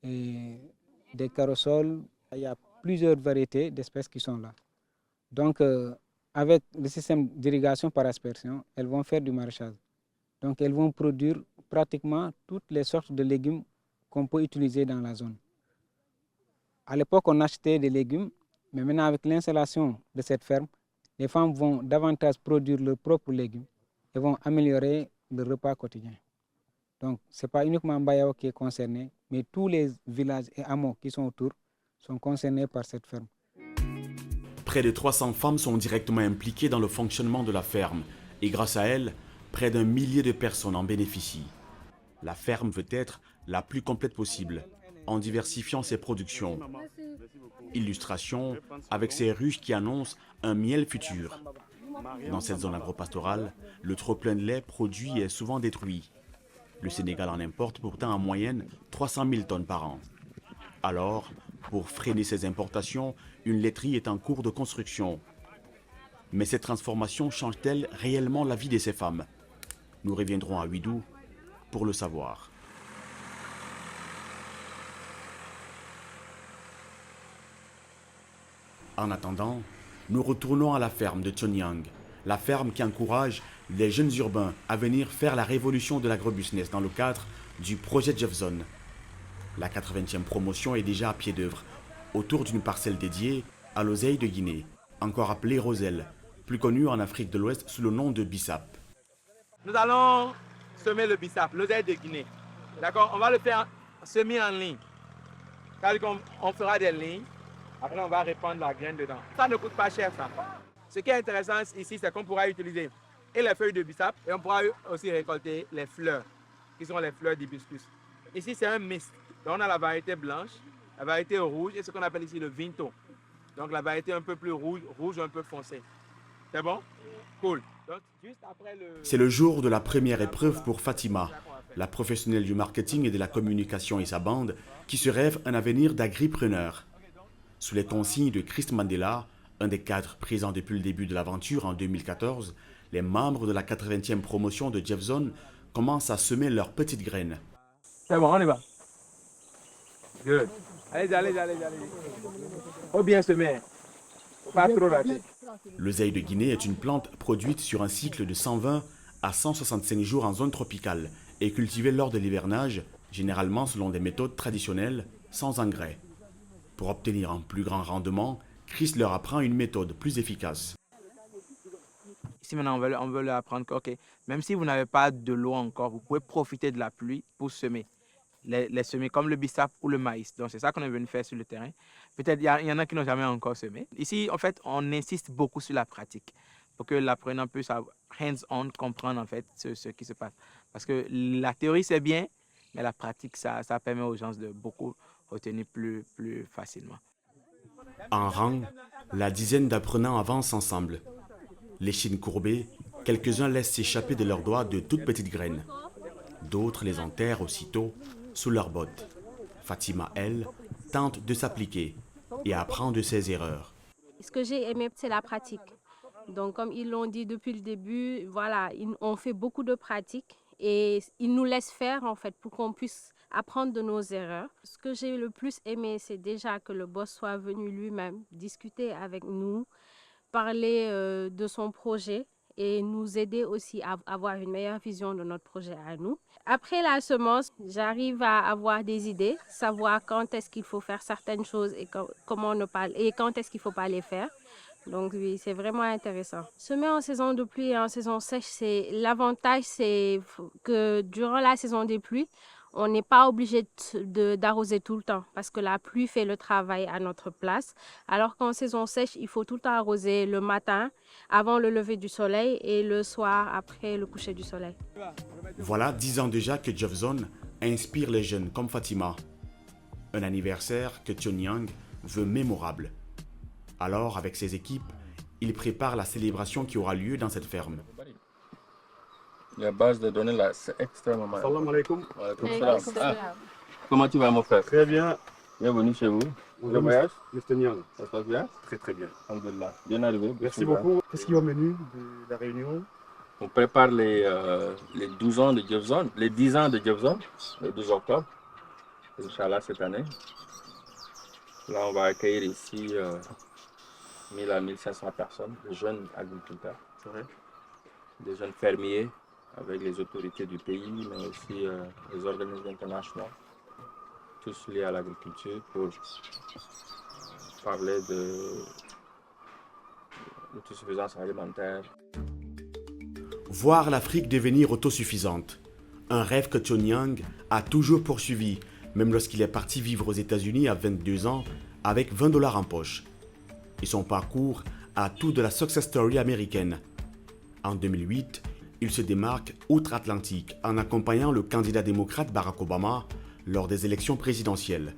et des carosols. Il y a plusieurs variétés d'espèces qui sont là. Donc, avec le système d'irrigation par aspersion, elles vont faire du maraîchage. Donc, elles vont produire pratiquement toutes les sortes de légumes qu'on peut utiliser dans la zone. À l'époque, on achetait des légumes, mais maintenant, avec l'installation de cette ferme, les femmes vont davantage produire leurs propres légumes et vont améliorer le repas quotidien. Donc, ce n'est pas uniquement Mbayao qui est concerné, mais tous les villages et hameaux qui sont autour sont concernés par cette ferme. Près de 300 femmes sont directement impliquées dans le fonctionnement de la ferme et grâce à elles, près d'1 millier de personnes en bénéficient. La ferme veut être la plus complète possible en diversifiant ses productions. Illustration avec ces ruches qui annoncent un miel futur. Dans cette zone agropastorale, le trop-plein de lait produit est souvent détruit. Le Sénégal en importe pourtant en moyenne 300 000 tonnes par an. Alors, pour freiner ces importations, une laiterie est en cours de construction. Mais cette transformation change-t-elle réellement la vie de ces femmes? Nous reviendrons à Ouidou pour le savoir. En attendant, nous retournons à la ferme de Chonyang, la ferme qui encourage les jeunes urbains à venir faire la révolution de l'agrobusiness dans le cadre du projet Jeffzone. La 80e promotion est déjà à pied d'œuvre, autour d'une parcelle dédiée à l'oseille de Guinée, encore appelée Roselle, plus connue en Afrique de l'Ouest sous le nom de bissap. Nous allons semer le bissap, l'oseille de Guinée. D'accord? On va le faire semer en ligne. C'est-à-dire qu'on fera des lignes, après on va répandre la graine dedans. Ça ne coûte pas cher, ça. Ce qui est intéressant ici, c'est qu'on pourra utiliser et les feuilles de bissap et on pourra aussi récolter les fleurs, qui sont les fleurs d'hibiscus. Ici, c'est un mist. Donc, on a la variété blanche, la variété rouge et ce qu'on appelle ici le vinto. Donc, la variété un peu plus rouge, rouge un peu foncé. C'est bon? Cool. Donc, juste après C'est le jour de la première épreuve pour Fatima, la professionnelle du marketing et de la communication et sa bande, qui se rêve un avenir d'agripreneur. Sous les consignes de Christ Mandela, un des cadres présents depuis le début de l'aventure en 2014, les membres de la 80e promotion de Jeffzone commencent à semer leurs petites graines. C'est bon, on y va. Good. Allez. Faut bien semer. Faut pas trop rater. L'oseille de Guinée est une plante produite sur un cycle de 120 à 165 jours en zone tropicale et cultivée lors de l'hivernage, généralement selon des méthodes traditionnelles, sans engrais. Pour obtenir un plus grand rendement, Chris leur apprend une méthode plus efficace. Ici maintenant, on veut leur apprendre que même si vous n'avez pas de l'eau encore, vous pouvez profiter de la pluie pour semer. Les semer comme le bissap ou le maïs. Donc c'est ça qu'on est venu faire sur le terrain. Peut-être il y en a qui n'ont jamais encore semé. Ici, en fait, on insiste beaucoup sur la pratique pour que l'apprenant puisse hands-on comprendre en fait ce qui se passe. Parce que la théorie c'est bien, mais la pratique ça permet aux gens de beaucoup retenir plus facilement. En rang, la dizaine d'apprenants avancent ensemble. Les chines courbées, quelques-uns laissent s'échapper de leurs doigts de toutes petites graines. D'autres les enterrent aussitôt sous leurs bottes. Fatima, elle, tente de s'appliquer et apprend de ses erreurs. Ce que j'ai aimé, c'est la pratique. Donc, comme ils l'ont dit depuis le début, voilà, on fait beaucoup de pratiques et ils nous laissent faire, en fait, pour qu'on puisse apprendre de nos erreurs. Ce que j'ai le plus aimé, c'est déjà que le boss soit venu lui-même discuter avec nous, parler de son projet et nous aider aussi à avoir une meilleure vision de notre projet à nous. Après la semence, j'arrive à avoir des idées, savoir quand est-ce qu'il faut faire certaines choses et comment ne pas, et quand est-ce qu'il ne faut pas les faire. Donc oui, c'est vraiment intéressant. Semer en saison de pluie et en saison sèche, l'avantage, c'est que durant la saison des pluies, on n'est pas obligé d'arroser tout le temps parce que la pluie fait le travail à notre place. Alors qu'en saison sèche, il faut tout le temps arroser le matin avant le lever du soleil et le soir après le coucher du soleil. Voilà 10 ans déjà que Jeffzone inspire les jeunes comme Fatima. Un anniversaire que Tionyang veut mémorable. Alors, avec ses équipes, il prépare la célébration qui aura lieu dans cette ferme. La base de données là, c'est extrêmement... Salam alaikum. Comment tu vas, mon frère? Très bien. Bienvenue chez vous. Bonjour, voyage? Mr. Nyang. Ça se passe bien? Très très bien. Alhamdulillah. Bien arrivé. Merci beaucoup. Qu'est-ce qu'il y a au menu de la réunion? On prépare les 12 ans de Jeffzone, les 10 ans de Jeffzone, le 12 octobre, Inch'Allah, cette année. Là, on va accueillir ici 1000 à 1500 personnes, de jeunes agriculteurs, des jeunes fermiers, avec les autorités du pays, mais aussi les organismes internationaux, tous liés à l'agriculture, pour parler de l'autosuffisance alimentaire. Voir l'Afrique devenir autosuffisante. Un rêve que Tionyang a toujours poursuivi, même lorsqu'il est parti vivre aux États-Unis à 22 ans avec $20 en poche. Et son parcours a tout de la success story américaine. En 2008, il se démarque outre-Atlantique en accompagnant le candidat démocrate Barack Obama lors des élections présidentielles,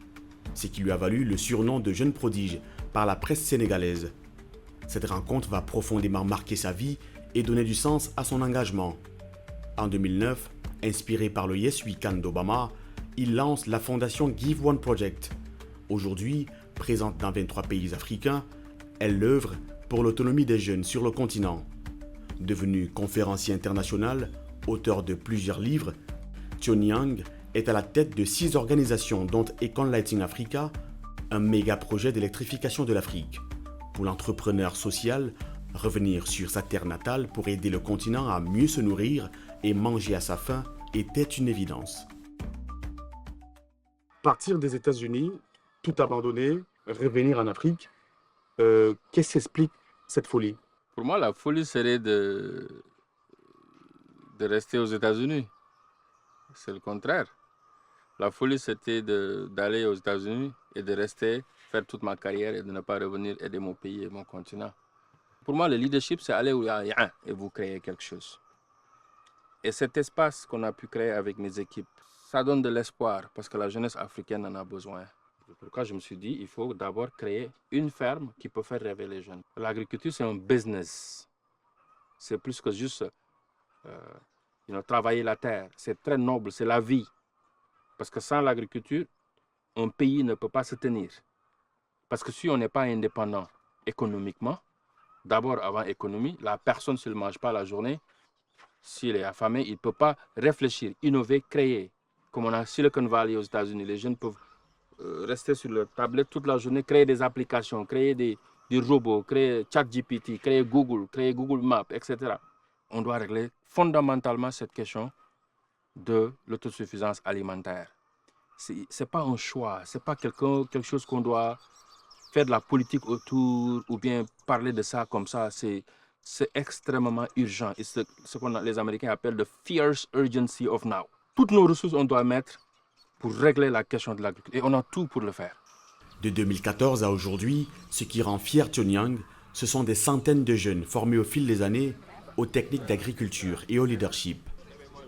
ce qui lui a valu le surnom de jeune prodige par la presse sénégalaise. Cette rencontre va profondément marquer sa vie et donner du sens à son engagement. En 2009, inspiré par le Yes We Can d'Obama, il lance la fondation Give One Project. Aujourd'hui, présente dans 23 pays africains, elle œuvre pour l'autonomie des jeunes sur le continent. Devenu conférencier international, auteur de plusieurs livres, Tionyang est à la tête de 6 organisations dont Econ Lighting Africa, un méga projet d'électrification de l'Afrique. Pour l'entrepreneur social, revenir sur sa terre natale pour aider le continent à mieux se nourrir et manger à sa faim était une évidence. Partir des États-Unis, tout abandonner, revenir en Afrique, qu'est-ce qui explique cette folie? Pour moi, la folie serait de rester aux États-Unis. C'est le contraire. La folie, c'était d'aller aux États-Unis et de rester, faire toute ma carrière et de ne pas revenir aider mon pays et mon continent. Pour moi, le leadership, c'est aller où il y a rien et vous créer quelque chose. Et cet espace qu'on a pu créer avec mes équipes, ça donne de l'espoir parce que la jeunesse africaine en a besoin. C'est pourquoi je me suis dit, il faut d'abord créer une ferme qui peut faire rêver les jeunes. L'agriculture, c'est un business. C'est plus que juste travailler la terre. C'est très noble, c'est la vie. Parce que sans l'agriculture, un pays ne peut pas se tenir. Parce que si on n'est pas indépendant économiquement, d'abord avant l'économie, la personne ne se mange pas la journée. S'il est affamé, il ne peut pas réfléchir, innover, créer. Comme on a Silicon Valley aux États-Unis, les jeunes peuvent rester sur leur tablette toute la journée, créer des applications, créer des robots, créer ChatGPT, créer Google Maps, etc. On doit régler fondamentalement cette question de l'autosuffisance alimentaire. Ce n'est pas un choix, ce n'est pas quelque chose qu'on doit faire de la politique autour ou bien parler de ça comme ça. C'est extrêmement urgent. Et c'est ce que les Américains appellent the fierce urgency of now. Toutes nos ressources, on doit mettre pour régler la question de l'agriculture. Et on a tout pour le faire. De 2014 à aujourd'hui, ce qui rend fier Tionyang, ce sont des centaines de jeunes formés au fil des années aux techniques d'agriculture et au leadership.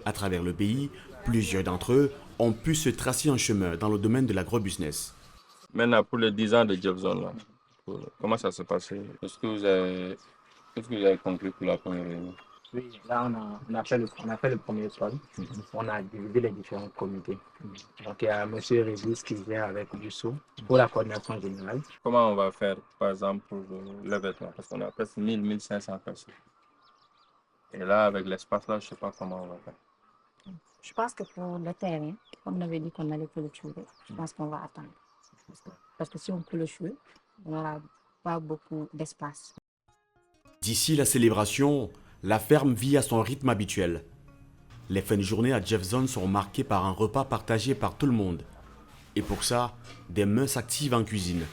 À travers le pays, plusieurs d'entre eux ont pu se tracer un chemin dans le domaine de l'agrobusiness. Maintenant, pour les 10 ans de Jeffzone, comment ça s'est passé? Qu'est-ce que vous avez conclu pour la première réunion? Oui, là, on a fait le premier sol. On a divisé les différents comités. Donc, il y a M. Régis qui vient avec Youssou pour la coordination générale. Comment on va faire, par exemple, pour le vêtement? Parce qu'on a presque 1500 personnes. Et là, avec l'espace là, je ne sais pas comment on va faire. Je pense que pour le terrain, comme on avait dit qu'on allait clôturer, je pense qu'on va attendre. Parce que si on clôture, on n'aura pas beaucoup d'espace. D'ici la célébration, la ferme vit à son rythme habituel. Les fins de journée à Jeffzone sont marquées par un repas partagé par tout le monde. Et pour ça, des mains s'activent en cuisine.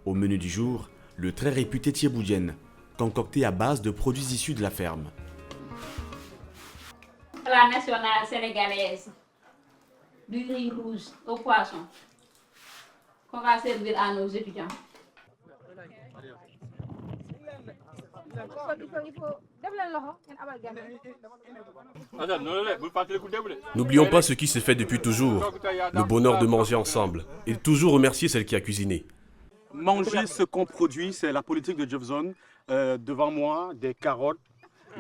Au menu du jour, le très réputé thieboudienne, concocté à base de produits issus de la ferme. La nationale sénégalaise du riz rouge au poisson qu'on va servir à nos étudiants. N'oublions pas ce qui s'est fait depuis toujours, le bonheur de manger ensemble, et toujours remercier celle qui a cuisiné. Manger ce qu'on produit, c'est la politique de Jeffzone. Devant moi, des carottes,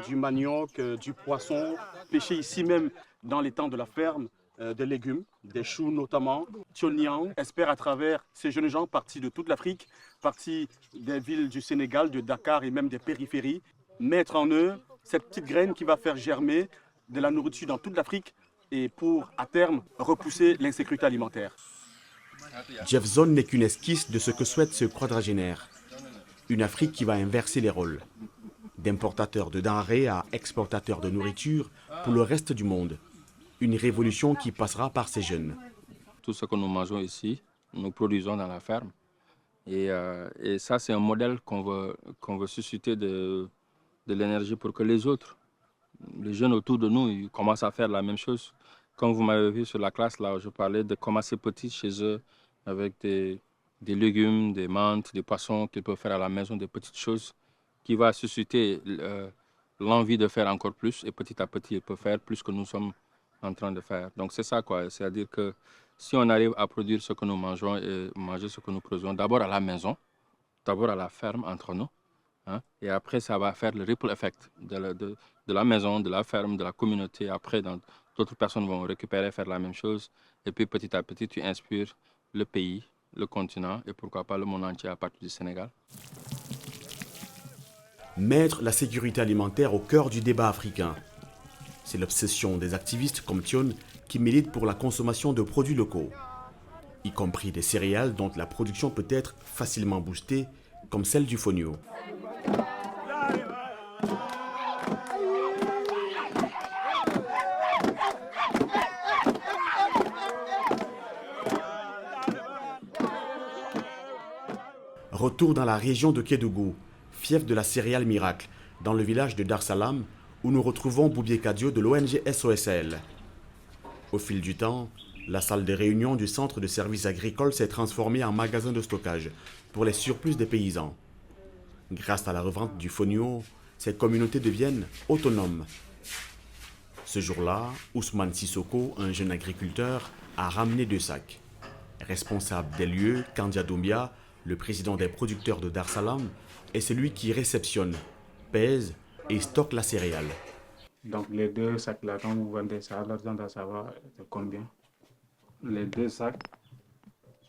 du manioc, du poisson, pêché ici même dans les temps de la ferme, des légumes, des choux notamment. Thionian espère à travers ces jeunes gens partis de toute l'Afrique, partis des villes du Sénégal, de Dakar et même des périphéries, mettre en eux cette petite graine qui va faire germer de la nourriture dans toute l'Afrique et pour, à terme, repousser l'insécurité alimentaire. Jeffzone n'est qu'une esquisse de ce que souhaite ce quadragénaire. Une Afrique qui va inverser les rôles. D'importateur de denrées à exportateur de nourriture pour le reste du monde. Une révolution qui passera par ces jeunes. Tout ce que nous mangeons ici, nous produisons dans la ferme. Et ça, c'est un modèle qu'on veut susciter de l'énergie pour que les autres, les jeunes autour de nous, ils commencent à faire la même chose. Comme vous m'avez vu sur la classe, là où je parlais de commencer petit chez eux, avec des légumes, des menthes, des poissons qu'ils peuvent faire à la maison, des petites choses qui va susciter l'envie de faire encore plus. Et petit à petit, ils peuvent faire plus que nous sommes en train de faire. Donc c'est ça, quoi. C'est-à-dire que si on arrive à produire ce que nous mangeons et manger ce que nous produisons, d'abord à la maison, d'abord à la ferme entre nous, hein, et après ça va faire le ripple effect de la maison, de la ferme, de la communauté. Après, d'autres personnes vont récupérer, faire la même chose. Et puis petit à petit, tu inspires le pays, le continent et pourquoi pas le monde entier à partir du Sénégal. Mettre la sécurité alimentaire au cœur du débat africain. C'est l'obsession des activistes comme Thion qui militent pour la consommation de produits locaux, y compris des céréales dont la production peut être facilement boostée, comme celle du fonio. Retour dans la région de Kédougou, fief de la céréale miracle, dans le village de Dar Salam, où nous retrouvons Boubier Kadio de l'ONG SOSL. Au fil du temps, la salle de réunion du centre de services agricoles s'est transformée en magasin de stockage pour les surplus des paysans. Grâce à la revente du fonio, ces communautés deviennent autonomes. Ce jour-là, Ousmane Sissoko, un jeune agriculteur, a ramené 2 sacs. Responsable des lieux, Kandia Doumbia, le président des producteurs de Dar Salam, est celui qui réceptionne, pèse et stocke la céréale. Donc les 2 sacs là, quand vous vendez ça, l'argent doit savoir de combien? Les 2 sacs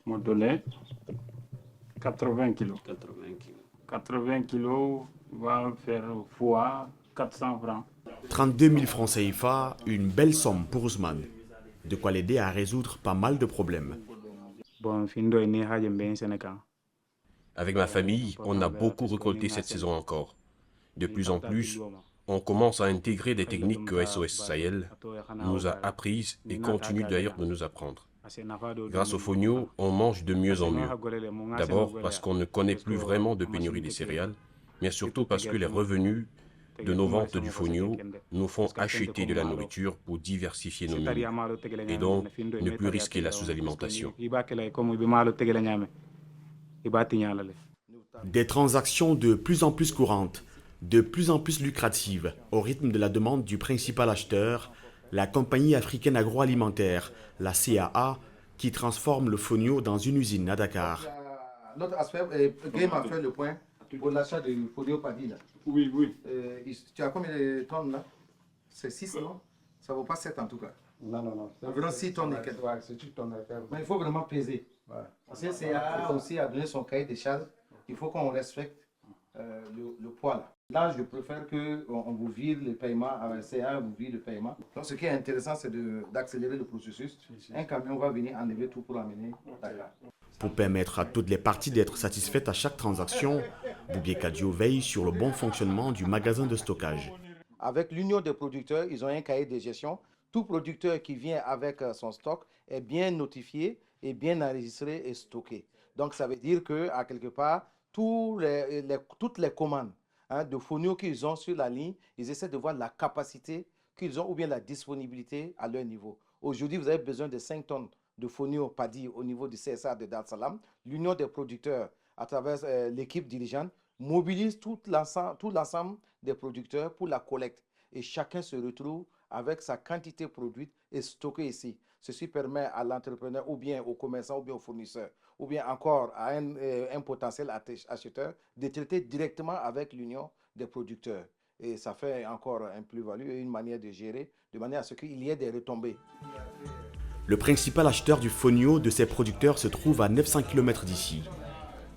m'ont donné 80 kilos. 80 kilos va faire fois 400 francs. 32 000 francs CFA, une belle somme pour Ousmane. De quoi l'aider à résoudre pas mal de problèmes. Avec ma famille, on a beaucoup récolté cette saison encore. De plus en plus, on commence à intégrer des techniques que SOS Sahel nous a apprises et continue d'ailleurs de nous apprendre. Grâce au fonio, on mange de mieux en mieux. D'abord parce qu'on ne connaît plus vraiment de pénurie des céréales, mais surtout parce que les revenus de nos ventes du fonio nous font acheter de la nourriture pour diversifier nos menus et donc ne plus risquer la sous-alimentation. Des transactions de plus en plus courantes, de plus en plus lucratives, au rythme de la demande du principal acheteur, la compagnie africaine agroalimentaire, la CAA, qui transforme le fonio dans une usine à Dakar. L'autre aspect, Game a fait le point pour l'achat du fonio paddy là. Oui, oui. Tu as combien de tonnes là? C'est 6, non? Ça ne vaut pas 7 en tout cas. Non. Environ 6 tonnes et quelques. Ouais, c'est 6 tonnes et quelques. Mais il faut vraiment peser. Ouais. Parce que CA aussi a donné son cahier des charges. Il faut qu'on respecte le poids là. Là, je préfère qu'on vous vire le paiement, avec CA vous vire le paiement. Donc, ce qui est intéressant, c'est d'accélérer le processus. Un camion va venir enlever tout pour amener Dakar. Pour permettre à toutes les parties d'être satisfaites à chaque transaction, Boubier Kadio veille sur le bon fonctionnement du magasin de stockage. Avec l'union des producteurs, ils ont un cahier de gestion. Tout producteur qui vient avec son stock est bien notifié et bien enregistré et stocké. Donc, ça veut dire qu'à quelque part, toutes les commandes de fonio qu'ils ont sur la ligne, ils essaient de voir la capacité qu'ils ont ou bien la disponibilité à leur niveau. Aujourd'hui, vous avez besoin de 5 tonnes de fonio paddy au niveau du CSA de Dar es Salaam. L'union des producteurs, à travers l'équipe dirigeante, mobilise tout l'ensemble des producteurs pour la collecte. Et chacun se retrouve avec sa quantité produite et stockée ici. Ceci permet à l'entrepreneur ou bien au commerçant ou bien au fournisseur ou bien encore à un potentiel acheteur de traiter directement avec l'union des producteurs. Et ça fait encore un plus-value et une manière de gérer de manière à ce qu'il y ait des retombées. Le principal acheteur du fonio de ces producteurs se trouve à 900 km d'ici.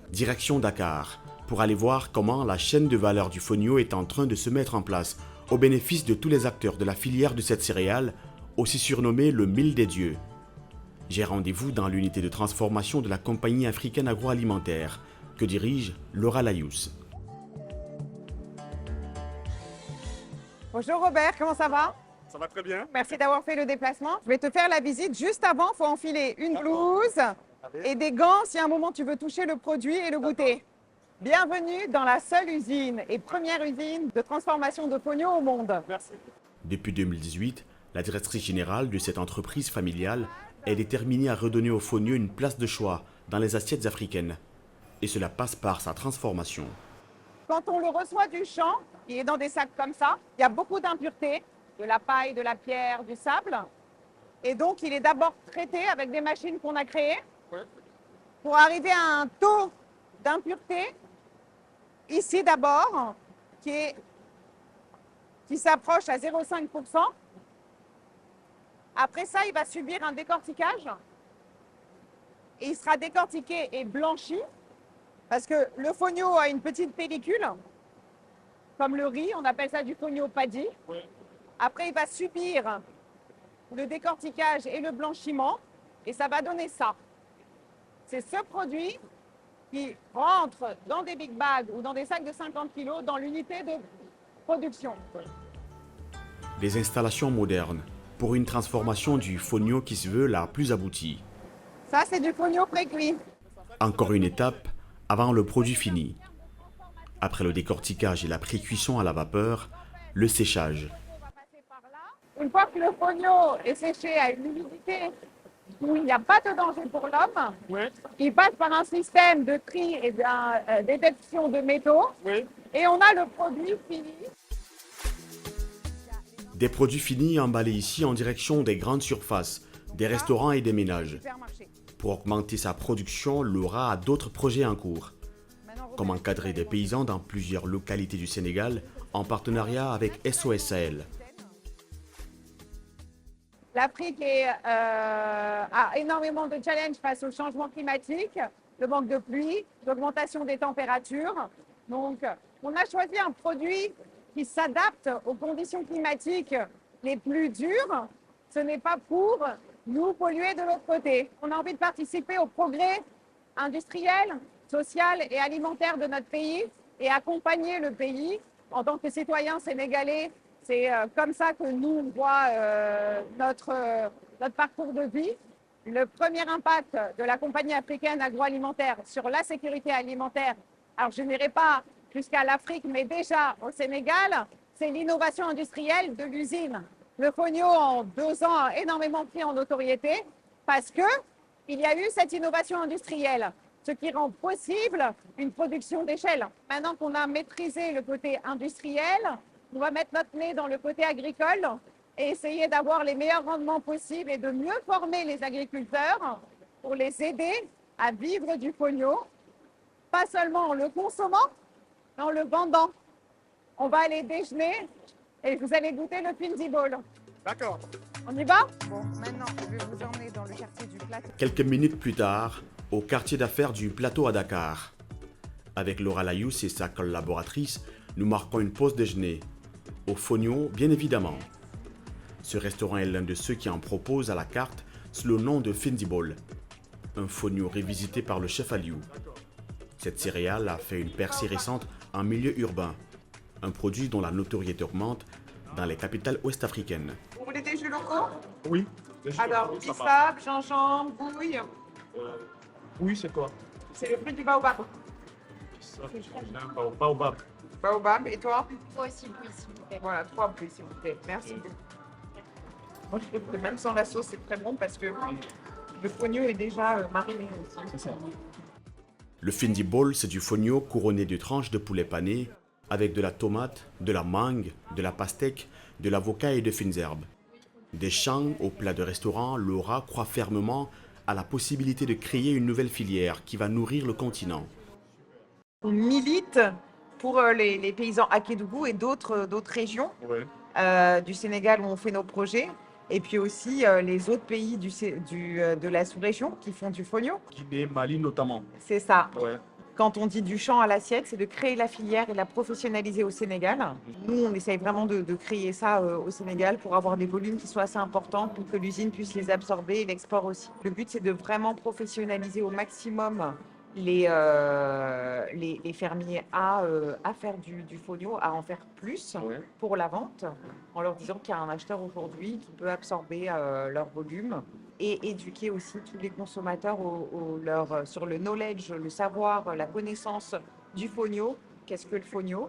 Direction Dakar, pour aller voir comment la chaîne de valeur du fonio est en train de se mettre en place au bénéfice de tous les acteurs de la filière de cette céréale, aussi surnommée le mil des dieux. J'ai rendez-vous dans l'unité de transformation de la compagnie africaine agroalimentaire que dirige Laura Layous. Bonjour Robert, comment ça va? Ça va très bien. Merci d'avoir fait le déplacement. Je vais te faire la visite. Juste avant, il faut enfiler une blouse et des gants si à un moment tu veux toucher le produit et le goûter. Bienvenue dans la seule usine et première usine de transformation de fonio au monde. Merci. Depuis 2018, la directrice générale de cette entreprise familiale est déterminée à redonner au fonio une place de choix dans les assiettes africaines. Et cela passe par sa transformation. Quand on le reçoit du champ, il est dans des sacs comme ça, il y a beaucoup d'impuretés, de la paille, de la pierre, du sable. Et donc, il est d'abord traité avec des machines qu'on a créées pour arriver à un taux d'impureté, ici d'abord, qui s'approche à 0,5%. Après ça, il va subir un décortiquage. Et il sera décortiqué et blanchi, parce que le fonio a une petite pellicule, comme le riz, on appelle ça du fonio paddy. Après, il va subir le décortiquage et le blanchiment, et ça va donner ça. C'est ce produit qui rentre dans des big bags ou dans des sacs de 50 kg dans l'unité de production. Des installations modernes pour une transformation du fonio qui se veut la plus aboutie. Ça, c'est du fonio pré-cuit. Encore une étape avant le produit fini. Après le décortiquage et la pré-cuisson à la vapeur, le séchage. Une fois que le fonio est séché à une humidité où il n'y a pas de danger pour l'homme, il passe par un système de tri et de détection de métaux, et on a le produit fini. Des produits finis emballés ici en direction des grandes surfaces, des restaurants et des ménages. Pour augmenter sa production, Laura a d'autres projets en cours, comme encadrer des paysans dans plusieurs localités du Sénégal en partenariat avec SOS Sahel. L'Afrique a énormément de challenges face au changement climatique, le manque de pluie, l'augmentation des températures. Donc, on a choisi un produit qui s'adapte aux conditions climatiques les plus dures. Ce n'est pas pour nous polluer de l'autre côté. On a envie de participer au progrès industriel, social et alimentaire de notre pays et accompagner le pays en tant que citoyens sénégalais. C'est comme ça que nous, on voit notre parcours de vie. Le premier impact de la compagnie africaine agroalimentaire sur la sécurité alimentaire, alors je n'irai pas jusqu'à l'Afrique, mais déjà au Sénégal, c'est l'innovation industrielle de l'usine. Le fonio, en 2 ans, a énormément pris en notoriété parce qu'il y a eu cette innovation industrielle, ce qui rend possible une production d'échelle. Maintenant qu'on a maîtrisé le côté industriel, on va mettre notre nez dans le côté agricole et essayer d'avoir les meilleurs rendements possibles et de mieux former les agriculteurs pour les aider à vivre du fonio, pas seulement en le consommant, en le vendant. On va aller déjeuner et vous allez goûter le Findibol. D'accord. On y va? Bon, maintenant, je vais vous emmener dans le quartier du Plateau. Quelques minutes plus tard, au quartier d'affaires du Plateau à Dakar. Avec Laura Layous et sa collaboratrice, nous marquons une pause déjeuner. Au Fognon, bien évidemment. Ce restaurant est l'un de ceux qui en proposent à la carte sous le nom de Findibol, un fognon revisité par le chef Aliou. Cette céréale a fait une percée récente en milieu urbain, un produit dont la notoriété augmente dans les capitales ouest-africaines. Vous voulez des jus locaux? Oui. Alors, bissap, gingembre, bouille. Oui, c'est quoi? C'est le fruit du baobab. Baobab. Baobab, et toi? Moi aussi, bouille, s'il vous plaît. Voilà, 3 bouilles, s'il vous plaît. Merci beaucoup. Moi, je trouve que même sans la sauce, c'est très bon parce que le fognon est déjà mariné aussi. C'est ça. Le Findibol, c'est du fognon couronné de tranches de poulet pané avec de la tomate, de la mangue, de la pastèque, de l'avocat et de fines herbes. Des champs au plat de restaurant, Laura croit fermement à la possibilité de créer une nouvelle filière qui va nourrir le continent. On milite pour les paysans à Kédougou et d'autres régions du Sénégal où on fait nos projets. Et puis aussi les autres pays de la sous-région qui font du fognon. Guinée, Mali notamment. C'est ça. Ouais. Quand on dit du champ à l'assiette, c'est de créer la filière et la professionnaliser au Sénégal. Nous, on essaye vraiment de créer ça au Sénégal pour avoir des volumes qui soient assez importants pour que l'usine puisse les absorber et l'export aussi. Le but, c'est de vraiment professionnaliser au maximum les fermiers à faire du fognon, à en faire plus pour la vente, en leur disant qu'il y a un acheteur aujourd'hui qui peut absorber leur volume et éduquer aussi tous les consommateurs sur le knowledge, le savoir, la connaissance du fognon. Qu'est-ce que le fognon?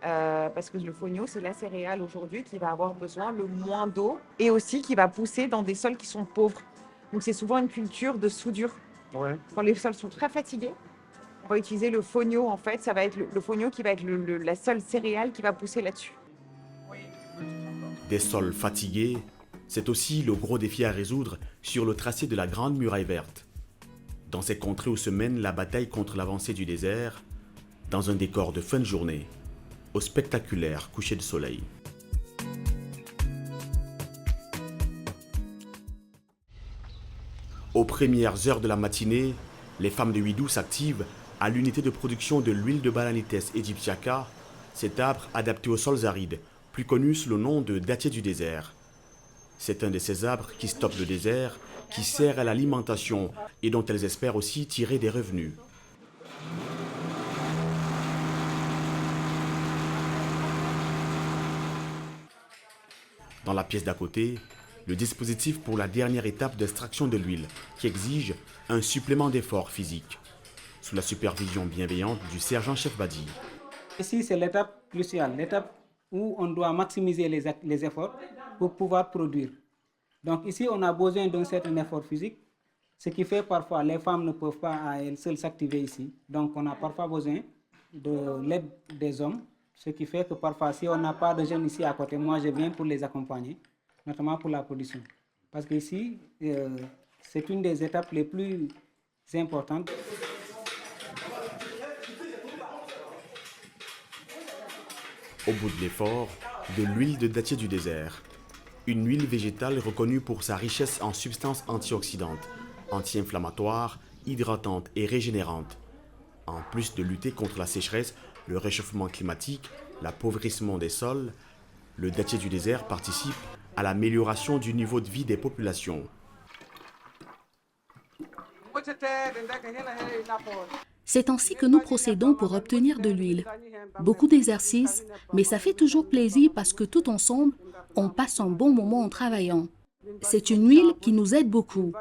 Parce que le fognon, c'est la céréale aujourd'hui qui va avoir besoin le moins d'eau et aussi qui va pousser dans des sols qui sont pauvres. Donc c'est souvent une culture de soudure. Ouais. Quand les sols sont très fatigués, on va utiliser le fognon en fait. Ça va être le fognon qui va être la seule céréale qui va pousser là-dessus. Des sols fatigués, c'est aussi le gros défi à résoudre sur le tracé de la Grande Muraille Verte. Dans ces contrées où se mène la bataille contre l'avancée du désert, dans un décor de fin de journée, au spectaculaire coucher de soleil. Aux premières heures de la matinée, les femmes de Ouidou s'activent à l'unité de production de l'huile de Bananetes aegyptiaca, cet arbre adapté aux sols arides, plus connu sous le nom de dattier du désert. C'est un de ces arbres qui stoppe le désert, qui sert à l'alimentation et dont elles espèrent aussi tirer des revenus. Dans la pièce d'à côté, le dispositif pour la dernière étape d'extraction de l'huile, qui exige un supplément d'effort physique, sous la supervision bienveillante du sergent-chef Badi. Ici, c'est l'étape cruciale, l'étape où on doit maximiser les efforts pour pouvoir produire. Donc ici, on a besoin d'un certain effort physique, ce qui fait parfois les femmes ne peuvent pas à elles seules s'activer ici. Donc on a parfois besoin de l'aide des hommes, ce qui fait que parfois, si on n'a pas de jeunes ici à côté, moi je viens pour les accompagner, notamment pour la production. Parce qu'ici, c'est une des étapes les plus importantes. Au bout de l'effort, de l'huile de dattier du désert. Une huile végétale reconnue pour sa richesse en substances antioxydantes, anti-inflammatoires, hydratantes et régénérantes. En plus de lutter contre la sécheresse, le réchauffement climatique, l'appauvrissement des sols, le dattier du désert participe à l'amélioration du niveau de vie des populations. C'est ainsi que nous procédons pour obtenir de l'huile. Beaucoup d'exercices, mais ça fait toujours plaisir parce que tout ensemble, on passe un bon moment en travaillant. C'est une huile qui nous aide beaucoup.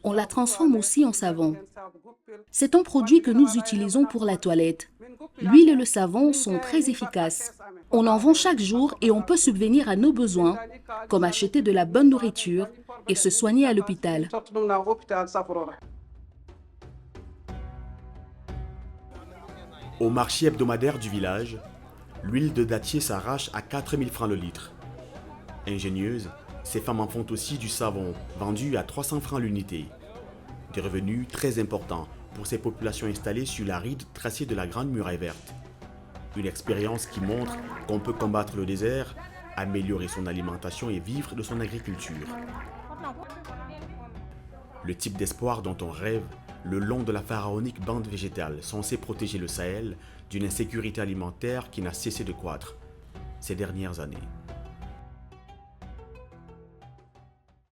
On la transforme aussi en savon. C'est un produit que nous utilisons pour la toilette. L'huile et le savon sont très efficaces. On en vend chaque jour et on peut subvenir à nos besoins, comme acheter de la bonne nourriture et se soigner à l'hôpital. Au marché hebdomadaire du village, l'huile de dattier s'arrache à 4000 francs le litre. Ingénieuses, ces femmes en font aussi du savon, vendu à 300 francs l'unité. Des revenus très importants pour ces populations installées sur l'aride tracé de la Grande Muraille Verte. Une expérience qui montre qu'on peut combattre le désert, améliorer son alimentation et vivre de son agriculture. Le type d'espoir dont on rêve le long de la pharaonique bande végétale censée protéger le Sahel d'une insécurité alimentaire qui n'a cessé de croître ces dernières années.